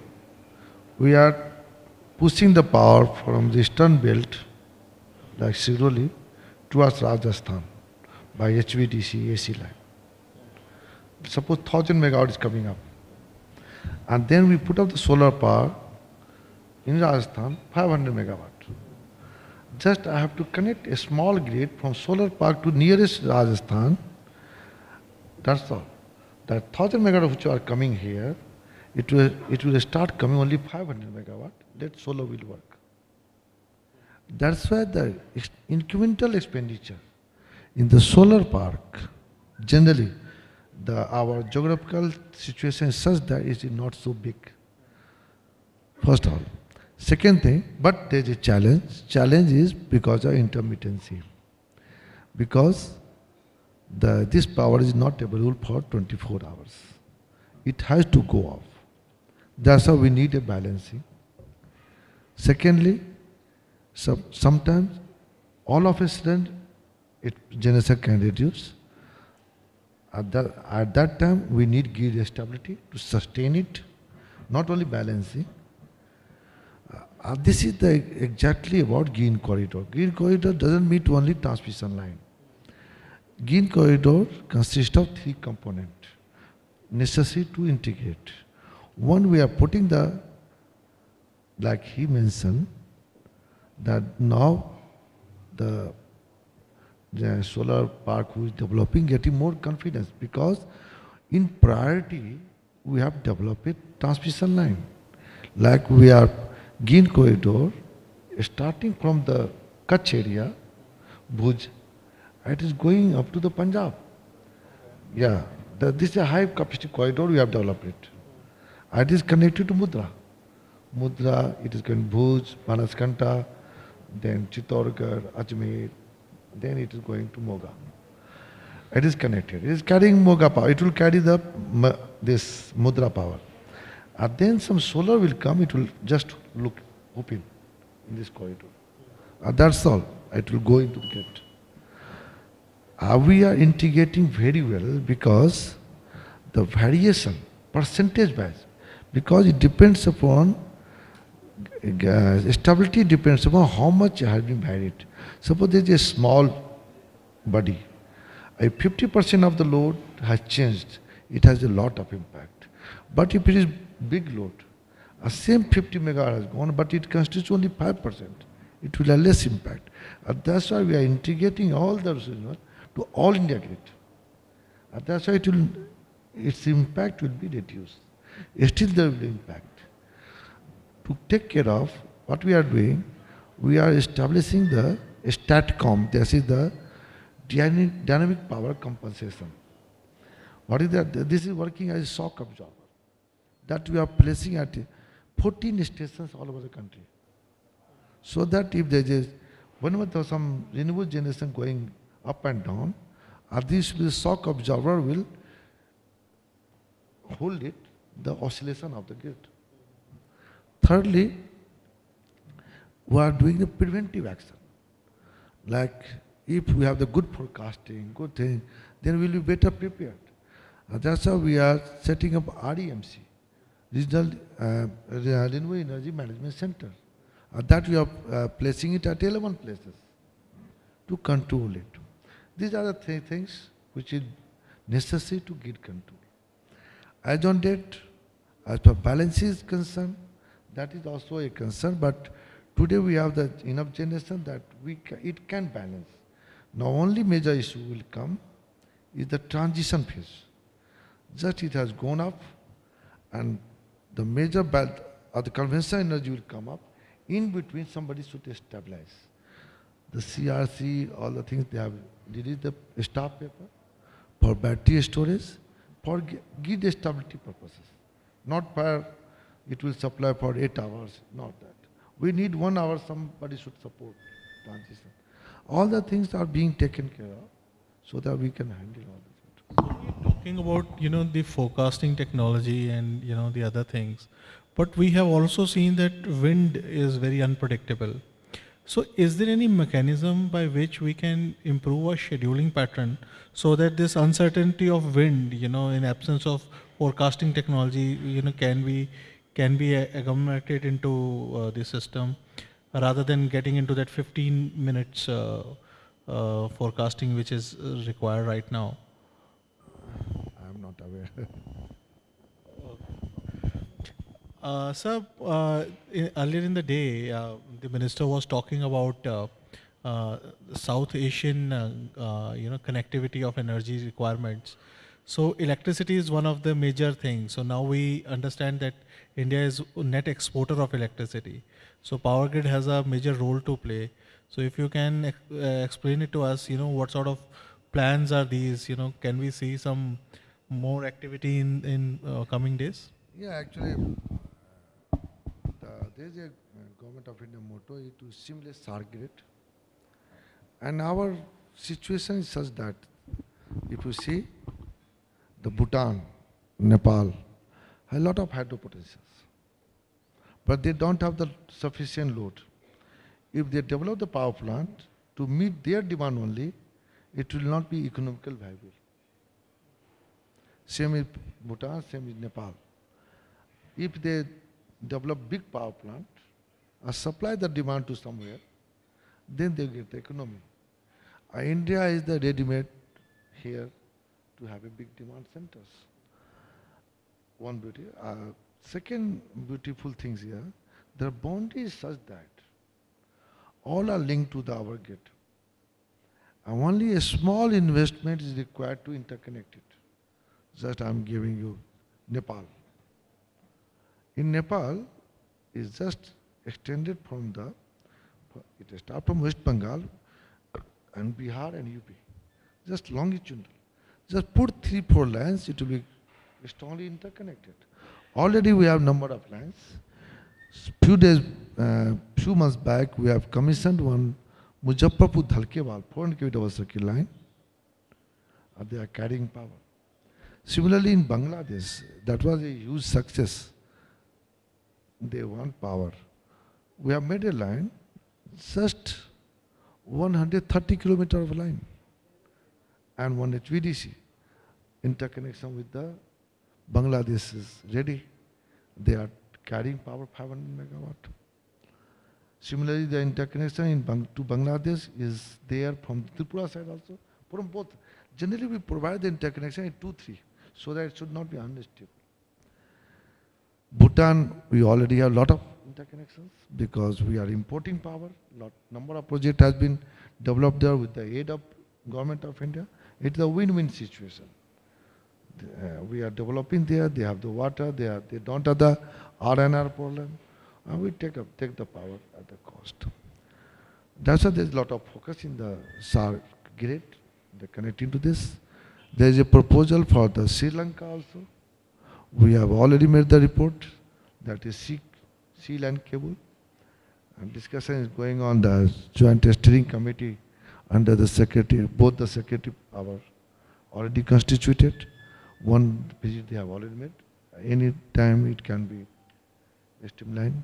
We are pushing the power from the eastern belt, like Siroli, towards Rajasthan by HVDC AC line. Suppose 1000 megawatt is coming up. And then we put up the solar power in Rajasthan, 500 megawatt. Just I have to connect a small grid from solar park to nearest Rajasthan. That's all. That 1000 megawatt which are coming here, it will start coming only 500 megawatt. That solar will work. That's why the incremental expenditure in the solar park, generally, our geographical situation is such that it is not so big. First of all. Second thing, but there is a challenge. Challenge is because of intermittency. Because this power is not available for 24 hours. It has to go off. That's how we need a balancing. Secondly, sometimes all of a sudden generation can reduce. At that time, we need grid stability to sustain it, not only balancing. This is exactly about green corridor. Green corridor doesn't mean only transmission line. Green corridor consists of 3 components necessary to integrate. One, we are putting like he mentioned, that now the solar park who is developing getting more confidence, because in priority we have developed a transmission line. Like we are green corridor starting from the Kutch area, Bhuj, it is going up to the Punjab. Yeah, this is a high capacity corridor we have developed it. It is connected to Mudra. Mudra, it is going Bhuj, Banaskanta, then Chittorgarh, Ajmer, then it is going to Moga. It is connected. It is carrying Moga power. It will carry this Mudra power. And then some solar will come, it will just look open in this corridor. That's all. It will go into the gate. We are integrating very well because the variation, percentage wise, because it depends upon, stability depends upon how much has been varied. Suppose there is a small body, if 50% of the load has changed, it has a lot of impact. But if it is big load, a same 50 megawatt has gone, but it constitutes only 5%. It will have less impact. And that's why we are integrating all the resources to all India grid. And that's why its impact will be reduced. Still there will be impact. To take care of what we are doing, we are establishing the STATCOM. This is the dynamic power compensation. What is that? This is working as a shock absorber that we are placing at 14 stations all over the country. So that if there is whenever there's some renewable generation going up and down, this shock absorber will hold it, the oscillation of the grid. Thirdly, we are doing the preventive action. Like if we have the good forecasting, good thing, then we'll be better prepared. That's how we are setting up REMC, Regional Renewable Energy Management Center. That we are placing it at 11 places to control it. These are the three things which is necessary to get control. As on date, as per balance is concerned, that is also a concern, but today we have the enough generation that it can balance. Now only major issue will come is the transition phase. Just it has gone up and the major the conventional energy will come up. In between somebody should stabilize. The CRC, all the things they have released the staff paper for battery storage, for grid stability purposes. Not for it will supply for 8 hours, not that. We need 1 hour, somebody should support transition. All the things are being taken care of so that we can handle all this. So we're talking about, the forecasting technology and, the other things. But we have also seen that wind is very unpredictable. So is there any mechanism by which we can improve our scheduling pattern so that this uncertainty of wind, in absence of forecasting technology, can be accommodated into the system rather than getting into that 15 minutes forecasting which is required right now? I'm not aware. Sir, earlier in the day, the minister was talking about South Asian, connectivity of energy requirements. So electricity is one of the major things. So now we understand that India is a net exporter of electricity. So power grid has a major role to play. So if you can explain it to us, what sort of plans are these? Can we see some more activity in coming days? Yeah, actually, there is a government of India motto to stimulate SAR grid. And our situation is such that if you see the Bhutan, Nepal, have a lot of hydro potentials, but they don't have the sufficient load. If they develop the power plant to meet their demand only, it will not be economical viable. Same with Bhutan, same with Nepal. If they develop big power plant, supply the demand to somewhere, then they get the economy. India is the ready-made here to have a big demand centers. One beauty. Second beautiful things here, the boundary is such that all are linked to our grid. And only a small investment is required to interconnect it. Just I'm giving you Nepal. In Nepal, is just extended from it starts from West Bengal and Bihar and UP. Just longitudinal. Just put 3-4 lines, it will be strongly interconnected. Already we have number of lines. Few months back, we have commissioned one Muzaffarpur Dhalkewal 400 kV circuit line. They are carrying power. Similarly, in Bangladesh, that was a huge success. They want power. We have made a line, just 130 kilometer of line, and one HVDC interconnection with the Bangladesh is ready. They are carrying power 500 megawatt. Similarly, the interconnection to Bangladesh is there from Tripura side also, from both. Generally, we provide the interconnection in 2-3, so that it should not be unstable. Bhutan, we already have a lot of interconnections because we are importing power. Number of projects has been developed there with the aid of Government of India. It's a win-win situation. We are developing there. They have the water. They don't have the R&R problem. And we take the power at the cost. That's why there's a lot of focus in the SAR grid. They're connecting to this. There is a proposal for the Sri Lanka also. We have already made the report, that is sea land cable. And discussion is going on the joint steering committee under the secretary, both the secretary are already constituted. One visit they have already made. Any time it can be streamlined.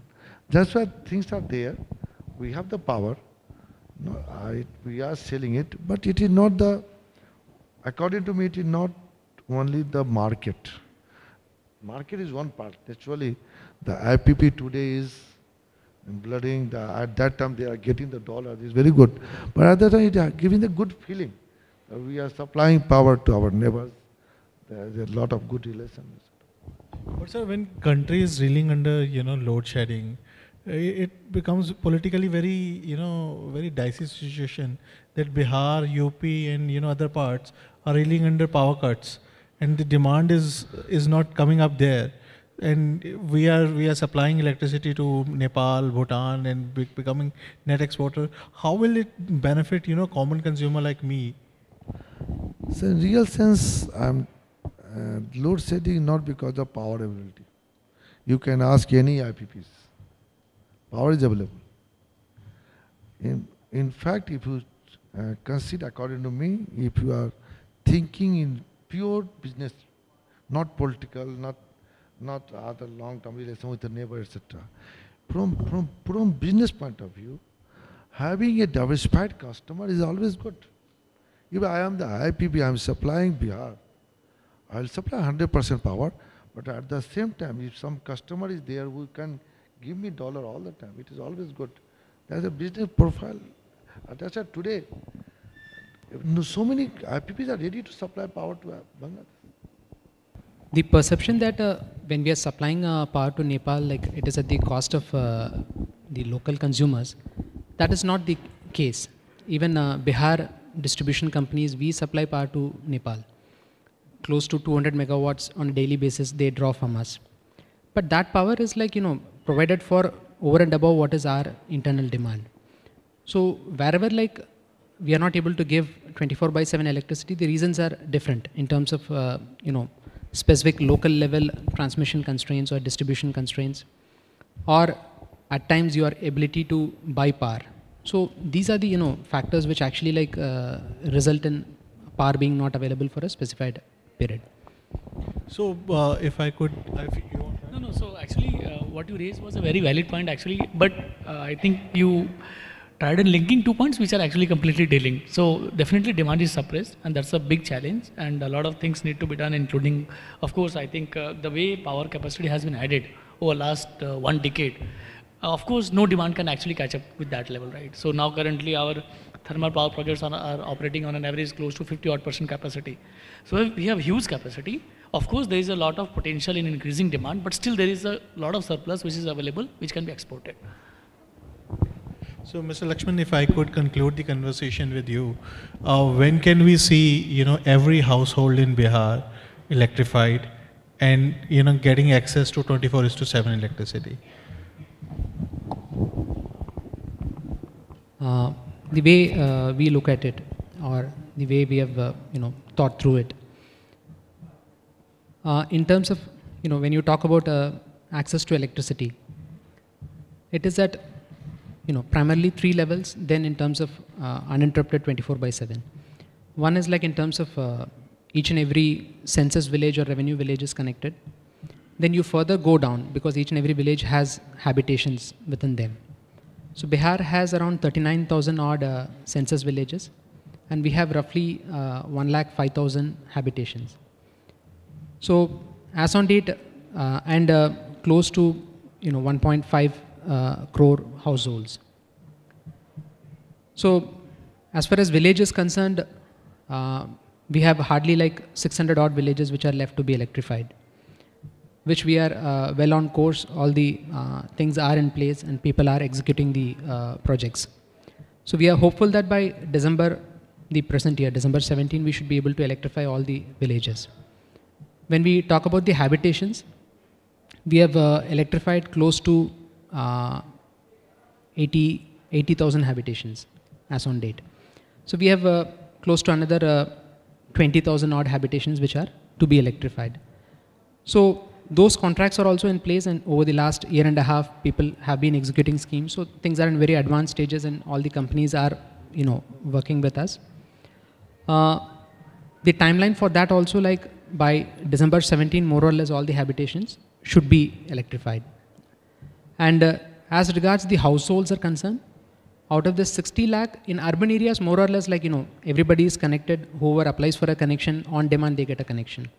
That's why things are there. We have the power. No, we are selling it, but it is not the, according to me, it is not only the market. Market is one part. Actually, the IPP today is blooding. At that time, they are getting the dollar. It's very good. But at that time, they are giving the good feeling. We are supplying power to our neighbors. There is a lot of good relations. But sir, when country is reeling under, load shedding, it becomes politically very, very dicey situation that Bihar, UP and, other parts are reeling under power cuts and the demand is not coming up there. And we are supplying electricity to Nepal, Bhutan and becoming net exporter. How will it benefit, common consumer like me? So in real sense, load shedding not because of power availability. You can ask any IPPs. Power is available. In fact, if you consider, according to me, if you are thinking in pure business, not political, not other long-term relation with the neighbor, etc. From business point of view, having a diversified customer is always good. If I am the IPP, I am supplying Bihar, I will supply 100% power, but at the same time, if some customer is there who can give me dollar all the time, it is always good. That's a business profile. That's why today, so many IPPs are ready to supply power to Bangladesh. The perception that when we are supplying power to Nepal, like it is at the cost of the local consumers, that is not the case. Even Bihar distribution companies, we supply power to Nepal. Close to 200 megawatts on a daily basis they draw from us. But that power is like, provided for over and above what is our internal demand. So wherever like we are not able to give 24/7 electricity, the reasons are different in terms of, specific local level transmission constraints or distribution constraints, or at times your ability to buy power. So these are the, factors which actually like result in power being not available for a specified period. So if I could, if you want to... No. So actually, what you raised was a very valid point actually, but I think you tried in linking 2 points which are actually completely dealing. So definitely demand is suppressed and that's a big challenge and a lot of things need to be done, including, of course, I think the way power capacity has been added over last 1 decade. Of course, no demand can actually catch up with that level, right? So now currently our thermal power projects are operating on an average close to 50% capacity. So we have huge capacity. Of course, there is a lot of potential in increasing demand, but still there is a lot of surplus which is available, which can be exported. So, Mr. Lakshman, if I could conclude the conversation with you, when can we see, every household in Bihar electrified and, getting access to 24/7 electricity? The way we look at it, or the way we have, thought through it, in terms of, when you talk about access to electricity, it is at, primarily 3 levels, then in terms of uninterrupted 24/7. One is like in terms of each and every census village or revenue village is connected. Then you further go down because each and every village has habitations within them. So Bihar has around 39,000 odd census villages and we have roughly 1,05,000 habitations. So as on date and close to 1.5 crore households. So as far as village is concerned, we have hardly like 600 odd villages which are left to be electrified, which we are well on course. All the things are in place and people are executing the projects. So we are hopeful that by December, the present year, December 17, we should be able to electrify all the villages. When we talk about the habitations, we have electrified close to 80,000 habitations as on date. So we have close to another 20,000 odd habitations which are to be electrified. So those contracts are also in place, and over the last year and a half, people have been executing schemes. So things are in very advanced stages, and all the companies are, working with us. The timeline for that also, like by December 17, more or less all the habitations should be electrified. And as regards the households are concerned, out of the 60 lakh in urban areas, more or less, like, everybody is connected. Whoever applies for a connection on demand, they get a connection.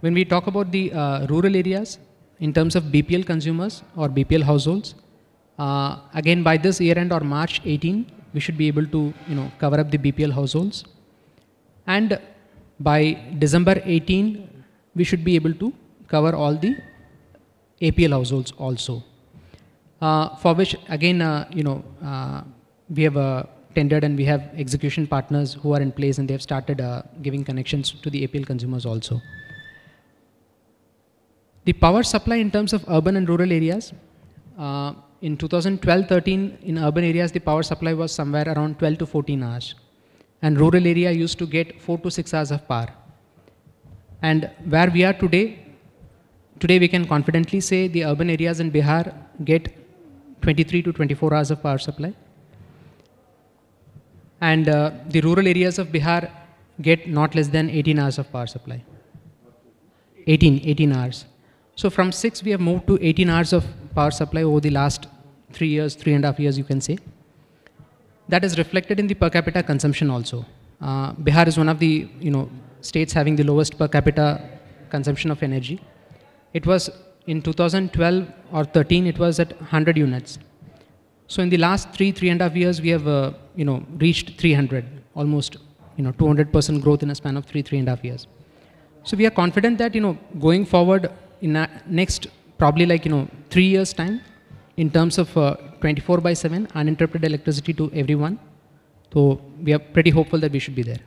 When we talk about the rural areas, in terms of BPL consumers or BPL households, again by this year end or March 18, we should be able to cover up the BPL households. And by December 18, we should be able to cover all the APL households also. For which again, we have tendered, and we have execution partners who are in place, and they have started giving connections to the APL consumers also. The power supply in terms of urban and rural areas, in 2012-13 in urban areas, the power supply was somewhere around 12 to 14 hours. And rural area used to get 4 to 6 hours of power. And where we are today we can confidently say the urban areas in Bihar get 23 to 24 hours of power supply. And the rural areas of Bihar get not less than 18 hours of power supply. 18 hours. So from 6, we have moved to 18 hours of power supply over the last 3 years, 3.5 years, you can say. That is reflected in the per capita consumption also. Bihar is one of the states having the lowest per capita consumption of energy. It was in 2012 or 13, it was at 100 units. So in the last 3.5 years, we have reached 300, almost 200% growth in a span of 3.5 years. So we are confident that going forward in next probably 3 years time, in terms of 24/7 uninterrupted electricity to everyone. So we are pretty hopeful that we should be there.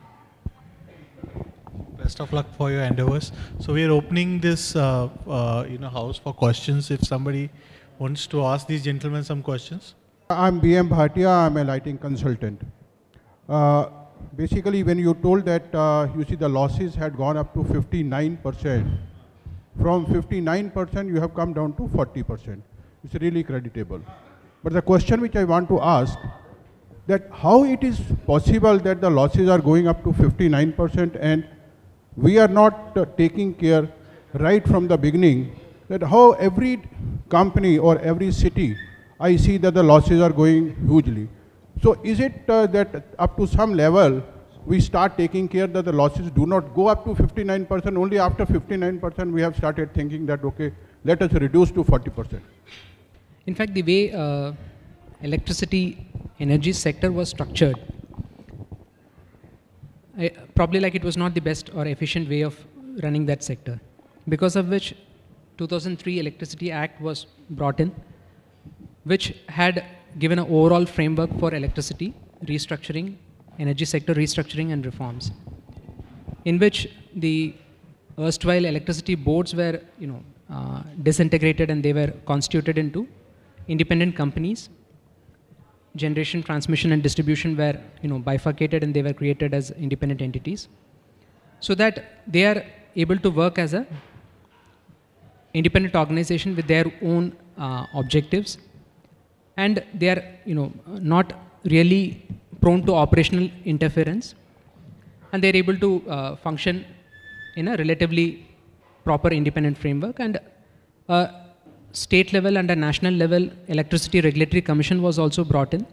Best of luck for your endeavors. So we are opening this house for questions. If somebody wants to ask these gentlemen some questions. I'm B.M. Bhatia. I'm a lighting consultant. Basically, when you told that you see the losses had gone up to 59%, from 59% you have come down to 40%. It's really creditable. But the question which I want to ask, that how it is possible that the losses are going up to 59% and we are not taking care right from the beginning, that how every company or every city, I see that the losses are going hugely. So is it that up to some level, we start taking care that the losses do not go up to 59%, only after 59% we have started thinking that, okay, let us reduce to 40%. In fact, the way electricity energy sector was structured, probably it was not the best or efficient way of running that sector, because of which 2003 Electricity Act was brought in, which had given an overall framework for electricity restructuring, energy sector restructuring and reforms, in which the erstwhile electricity boards were disintegrated, and they were constituted into independent companies. Generation, transmission and distribution were bifurcated, and they were created as independent entities, so that they are able to work as a independent organization with their own objectives, and they are not really prone to operational interference, and they are able to function in a relatively proper independent framework. And state level and a national level electricity regulatory commission was also brought in,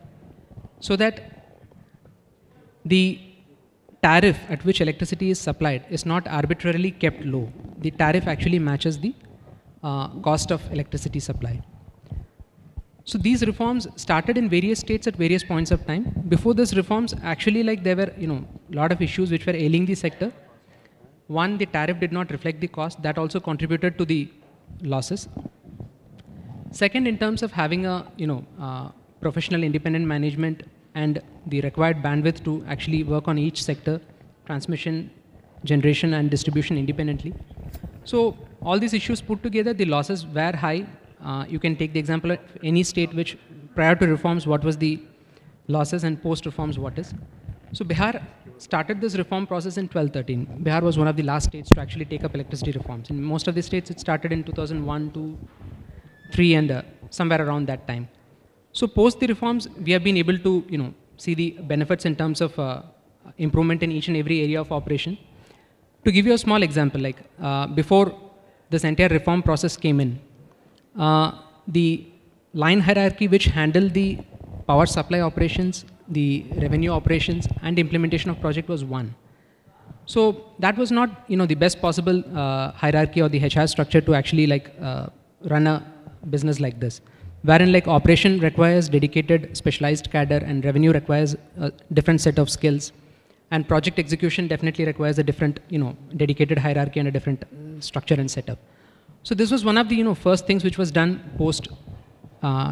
so that the tariff at which electricity is supplied is not arbitrarily kept low. The tariff actually matches the cost of electricity supply. So these reforms started in various states at various points of time. Before these reforms, actually there were lot of issues which were ailing the sector. One, the tariff did not reflect the cost. That also contributed to the losses. Second, in terms of having a professional independent management and the required bandwidth to actually work on each sector, transmission, generation and distribution independently. So all these issues put together, the losses were high. You can take the example of any state which prior to reforms what was the losses and post reforms what is. So Bihar started this reform process in 1213. Bihar was one of the last states to actually take up electricity reforms. In most of the states, it started in 2001, 2, 3, and somewhere around that time. So post the reforms, we have been able to, see the benefits in terms of improvement in each and every area of operation. To give you a small example, like before this entire reform process came in, the line hierarchy which handled the power supply operations, the revenue operations, and implementation of project was one. So that was not, the best possible hierarchy or the HR structure to actually run a business like this, wherein operation requires dedicated specialized cadre and revenue requires a different set of skills, and project execution definitely requires a different, dedicated hierarchy and a different structure and setup. So this was one of the, first things which was done post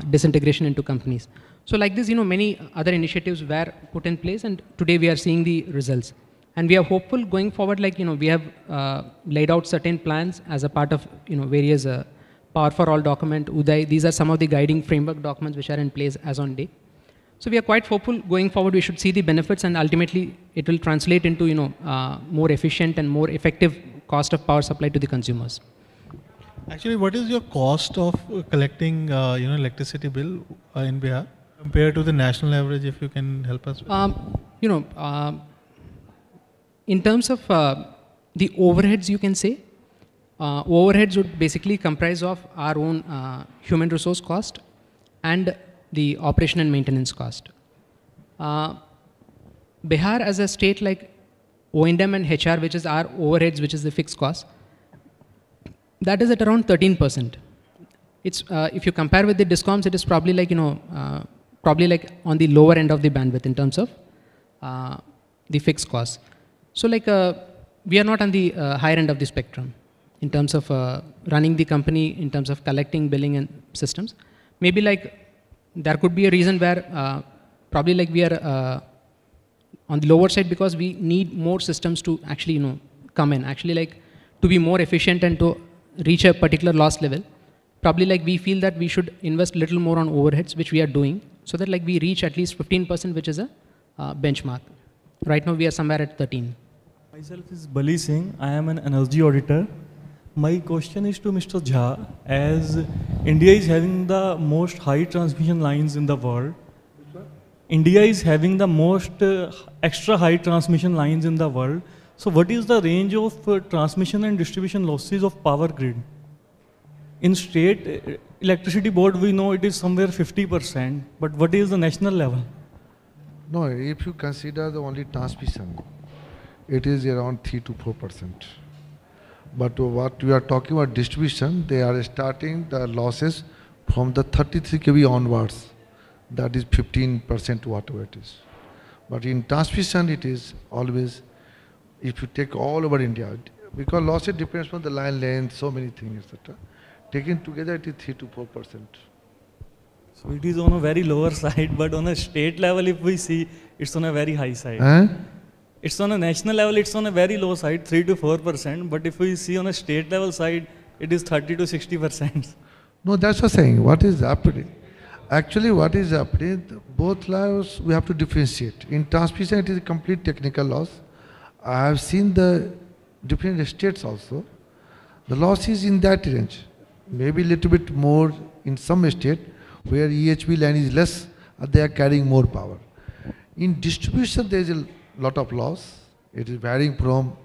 disintegration into companies. So like this, many other initiatives were put in place, and today we are seeing the results. And we are hopeful going forward, we have laid out certain plans as a part of, various Power for All document, Uday. These are some of the guiding framework documents which are in place as on date. So we are quite hopeful going forward. We should see the benefits, and ultimately it will translate into, more efficient and more effective cost of power supply to the consumers. Actually, what is your cost of collecting, electricity bill in Bihar compared to the national average, if you can help us with? In terms of the overheads, you can say, overheads would basically comprise of our own human resource cost and the operation and maintenance cost. Bihar as a state, like O&M and HR, which is our overheads, which is the fixed cost, that is at around 13%. It's if you compare with the discoms, it is probably probably on the lower end of the bandwidth in terms of the fixed cost. So we are not on the higher end of the spectrum in terms of running the company, in terms of collecting, billing, and systems. Maybe there could be a reason where probably we are on the lower side because we need more systems to actually come in. Actually to be more efficient and to reach a particular loss level, probably we feel that we should invest a little more on overheads, which we are doing, so that we reach at least 15%, which is a benchmark. Right now we are somewhere at 13. Myself is Bali Singh. I am an energy auditor. My question is to Mr. Jha. As India is having the most high transmission lines in the world, India is having the most extra high transmission lines in the world. So what is the range of transmission and distribution losses of power grid? In state electricity board, we know it is somewhere 50%, but what is the national level? No, if you consider the only transmission, it is around 3 to 4%. But what we are talking about distribution, they are starting the losses from the 33 kV onwards. That is 15% whatever it is. But in transmission, it is always, if you take all over India, because losses depends on the line length, so many things, etc. Taken together, it is 3 to 4%. So it is on a very lower side, but on a state level, if we see, it's on a very high side. It's on a national level, it's on a very low side, 3 to 4%. But if we see on a state level side, it is 30 to 60%. No, that's what I'm saying. What is happening? Actually, what is happening, both laws we have to differentiate. In transmission, it is a complete technical loss. I have seen the different states also. The loss is in that range. Maybe a little bit more in some state where EHV line is less, they are carrying more power. In distribution, there is a lot of loss. It is varying from,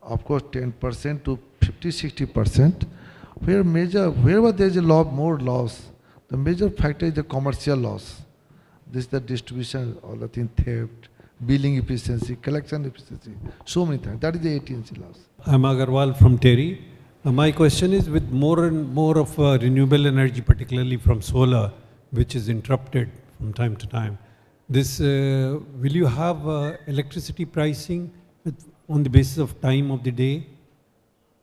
of course, 10% to 50-60%. Wherever there is a lot more loss, the major factor is the commercial loss. This is the distribution, all the thing, theft, billing efficiency, collection efficiency, so many things. That is the AT&C loss. I'm Agarwal from Terry. My question is, with more and more of renewable energy, particularly from solar, which is interrupted from time to time, this will you have electricity pricing on the basis of time of the day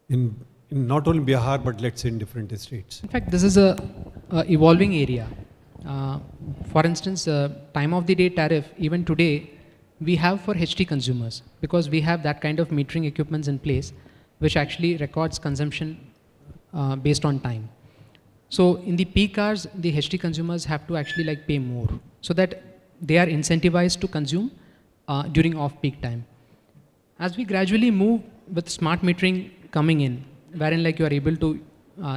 in not only Bihar, but let's say in different states? In fact, this is a evolving area. For instance, time of the day tariff, even today, we have for HT consumers, because we have that kind of metering equipments in place, which actually records consumption based on time. So in the peak hours, the HT consumers have to actually pay more, so that they are incentivized to consume during off-peak time. As we gradually move with smart metering coming in, wherein like you are able to,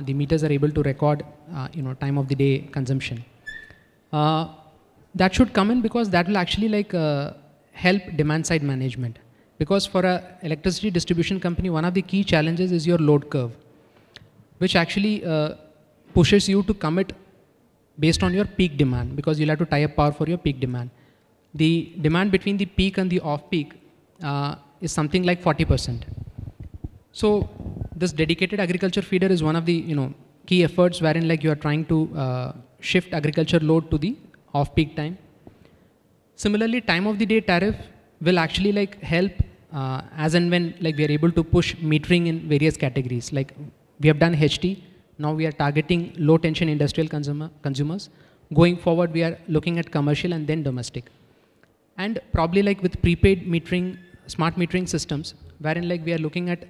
the meters are able to record, time of the day consumption. That should come in because that will actually like help demand side management. Because for a electricity distribution company, one of the key challenges is your load curve, which actually pushes you to commit based on your peak demand, because you'll have to tie up power for your peak demand. The demand between the peak and the off-peak is something like 40%. So this dedicated agriculture feeder is one of the key efforts wherein like you are trying to shift agriculture load to the off-peak time. Similarly, time of the day tariff will actually like help as and when like we are able to push metering in various categories. Like we have done HT, now we are targeting low tension industrial consumers. Going forward, we are looking at commercial and then domestic. And probably like with prepaid metering, smart metering systems, wherein like we are looking at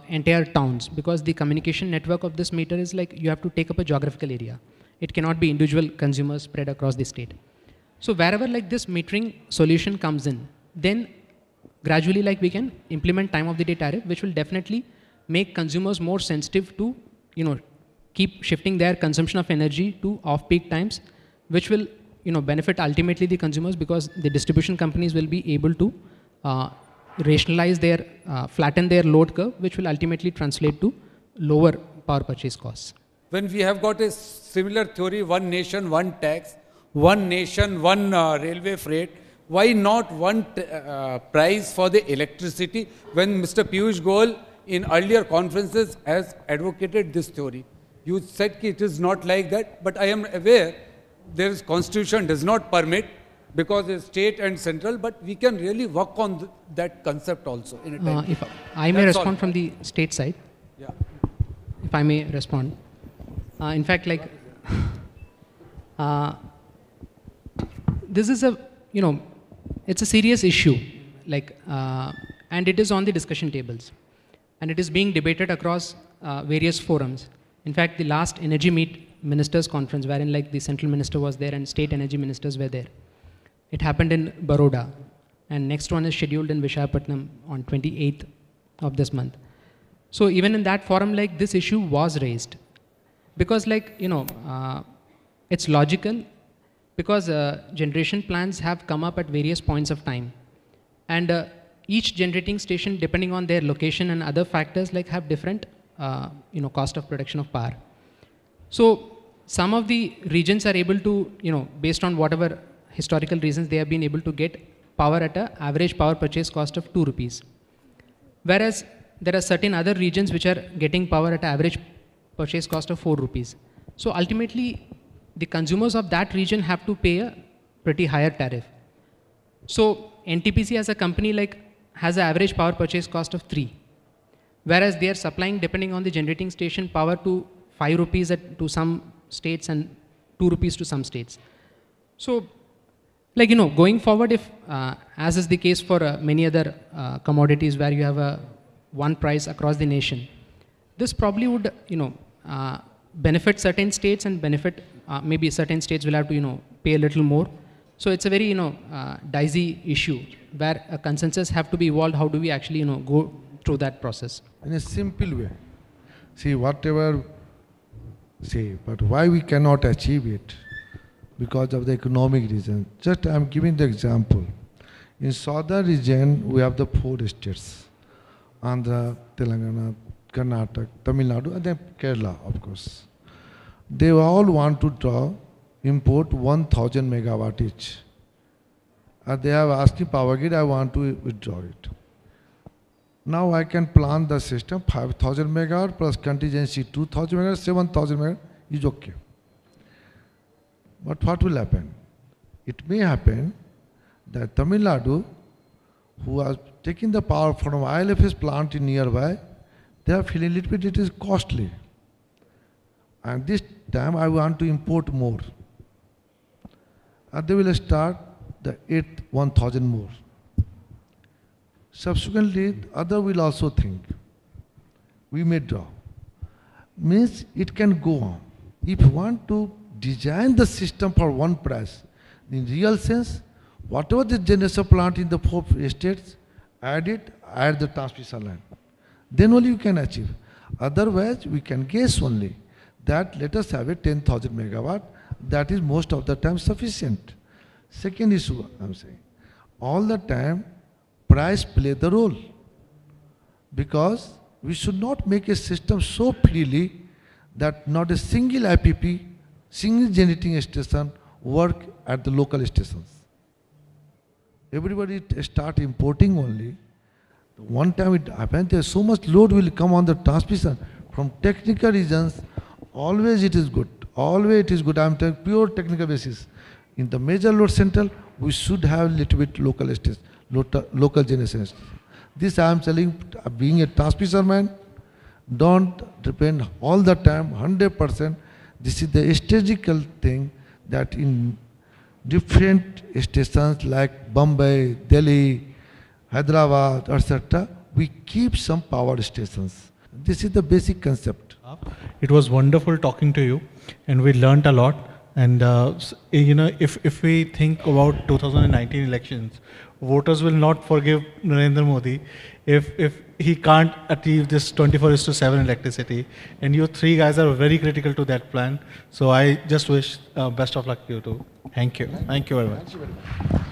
entire towns, because the communication network of this meter is like you have to take up a geographical area. It cannot be individual consumers spread across the state. So wherever like this metering solution comes in, then gradually like we can implement time of the day tariff, which will definitely make consumers more sensitive to keep shifting their consumption of energy to off-peak times, which will benefit ultimately the consumers, because the distribution companies will be able to rationalize their, flatten their load curve, which will ultimately translate to lower power purchase costs. When we have got a similar theory, one nation, one tax, one nation, one railway freight, why not one price for the electricity, when Mr. Piyush Goyal in earlier conferences has advocated this theory? You said it is not like that, but I am aware there is constitution does not permit, because it's state and central, but we can really work on that concept also in a time. If I may respond from the state side. Yeah. If I may respond. In fact, like, this is a, it's a serious issue, like, and it is on the discussion tables. And it is being debated across various forums. In fact, the last Energy Ministers Conference, wherein like the central minister was there and state energy ministers were there, it happened in Baroda. And next one is scheduled in Vishakhapatnam on 28th of this month. So even in that forum, like this issue was raised. Because like, it's logical, because generation plans have come up at various points of time. And each generating station, depending on their location and other factors, like have different, cost of production of power. So some of the regions are able to, based on whatever historical reasons, they have been able to get power at an average power purchase cost of 2 rupees. Whereas there are certain other regions which are getting power at an average purchase cost of 4 rupees. So ultimately, the consumers of that region have to pay a pretty higher tariff. So NTPC as a company like has an average power purchase cost of 3. Whereas they are supplying, depending on the generating station, power to 5 rupees to some states and 2 rupees to some states. So, like, going forward, if, as is the case for many other commodities where you have a one price across the nation, this probably would, benefit certain states and benefit, maybe certain states will have to, pay a little more. So it's a very, dicey issue where a consensus have to be evolved. How do we actually, go through that process? In a simple way. See, whatever, but why we cannot achieve it? Because of the economic reason. Just I am giving the example. In southern region, we have the 4 states. Andhra, Telangana, Karnataka, Tamil Nadu, and then Kerala, of course. They all want to import 1,000 megawatt each. And they have asked the power grid, I want to withdraw it. Now I can plan the system, 5,000 megawatt plus contingency 2,000 megawatt, 7,000 megawatt is okay. But what will happen? It may happen that Tamil Nadu, who are taking the power from ILF's plant in nearby, they are feeling a little bit it is costly. And this time I want to import more. And they will start the 1,000 more. Subsequently, other will also think, we may draw. Means it can go on. If you want to design the system for one price, in real sense, Whatever the generation plant in the 4 states, add it, add the transmission line. Then only you can achieve. Otherwise, we can guess only that let us have a 10,000 megawatt. That is most of the time sufficient. Second issue, I'm saying, all the time, price play the role. Because we should not make a system so freely that not a single IPP, single generating station work at the local stations. Everybody start importing only. One time it happens, there's so much load will come on the transmission. From technical reasons, always it is good. Always it is good. I'm telling pure technical basis. In the major load center, we should have little bit local stations, local generation. This I am telling, being a transmission man, don't depend all the time, 100%. This is the strategical thing that in different stations like Bombay, Delhi, Hyderabad, etc., we keep some power stations. This is the basic concept. It was wonderful talking to you, and we learnt a lot. And you know, if we think about 2019 elections, voters will not forgive Narendra Modi if he can't achieve this 24:7 electricity. And you three guys are very critical to that plan. So I just wish best of luck to you too. Thank you. Thank you very much.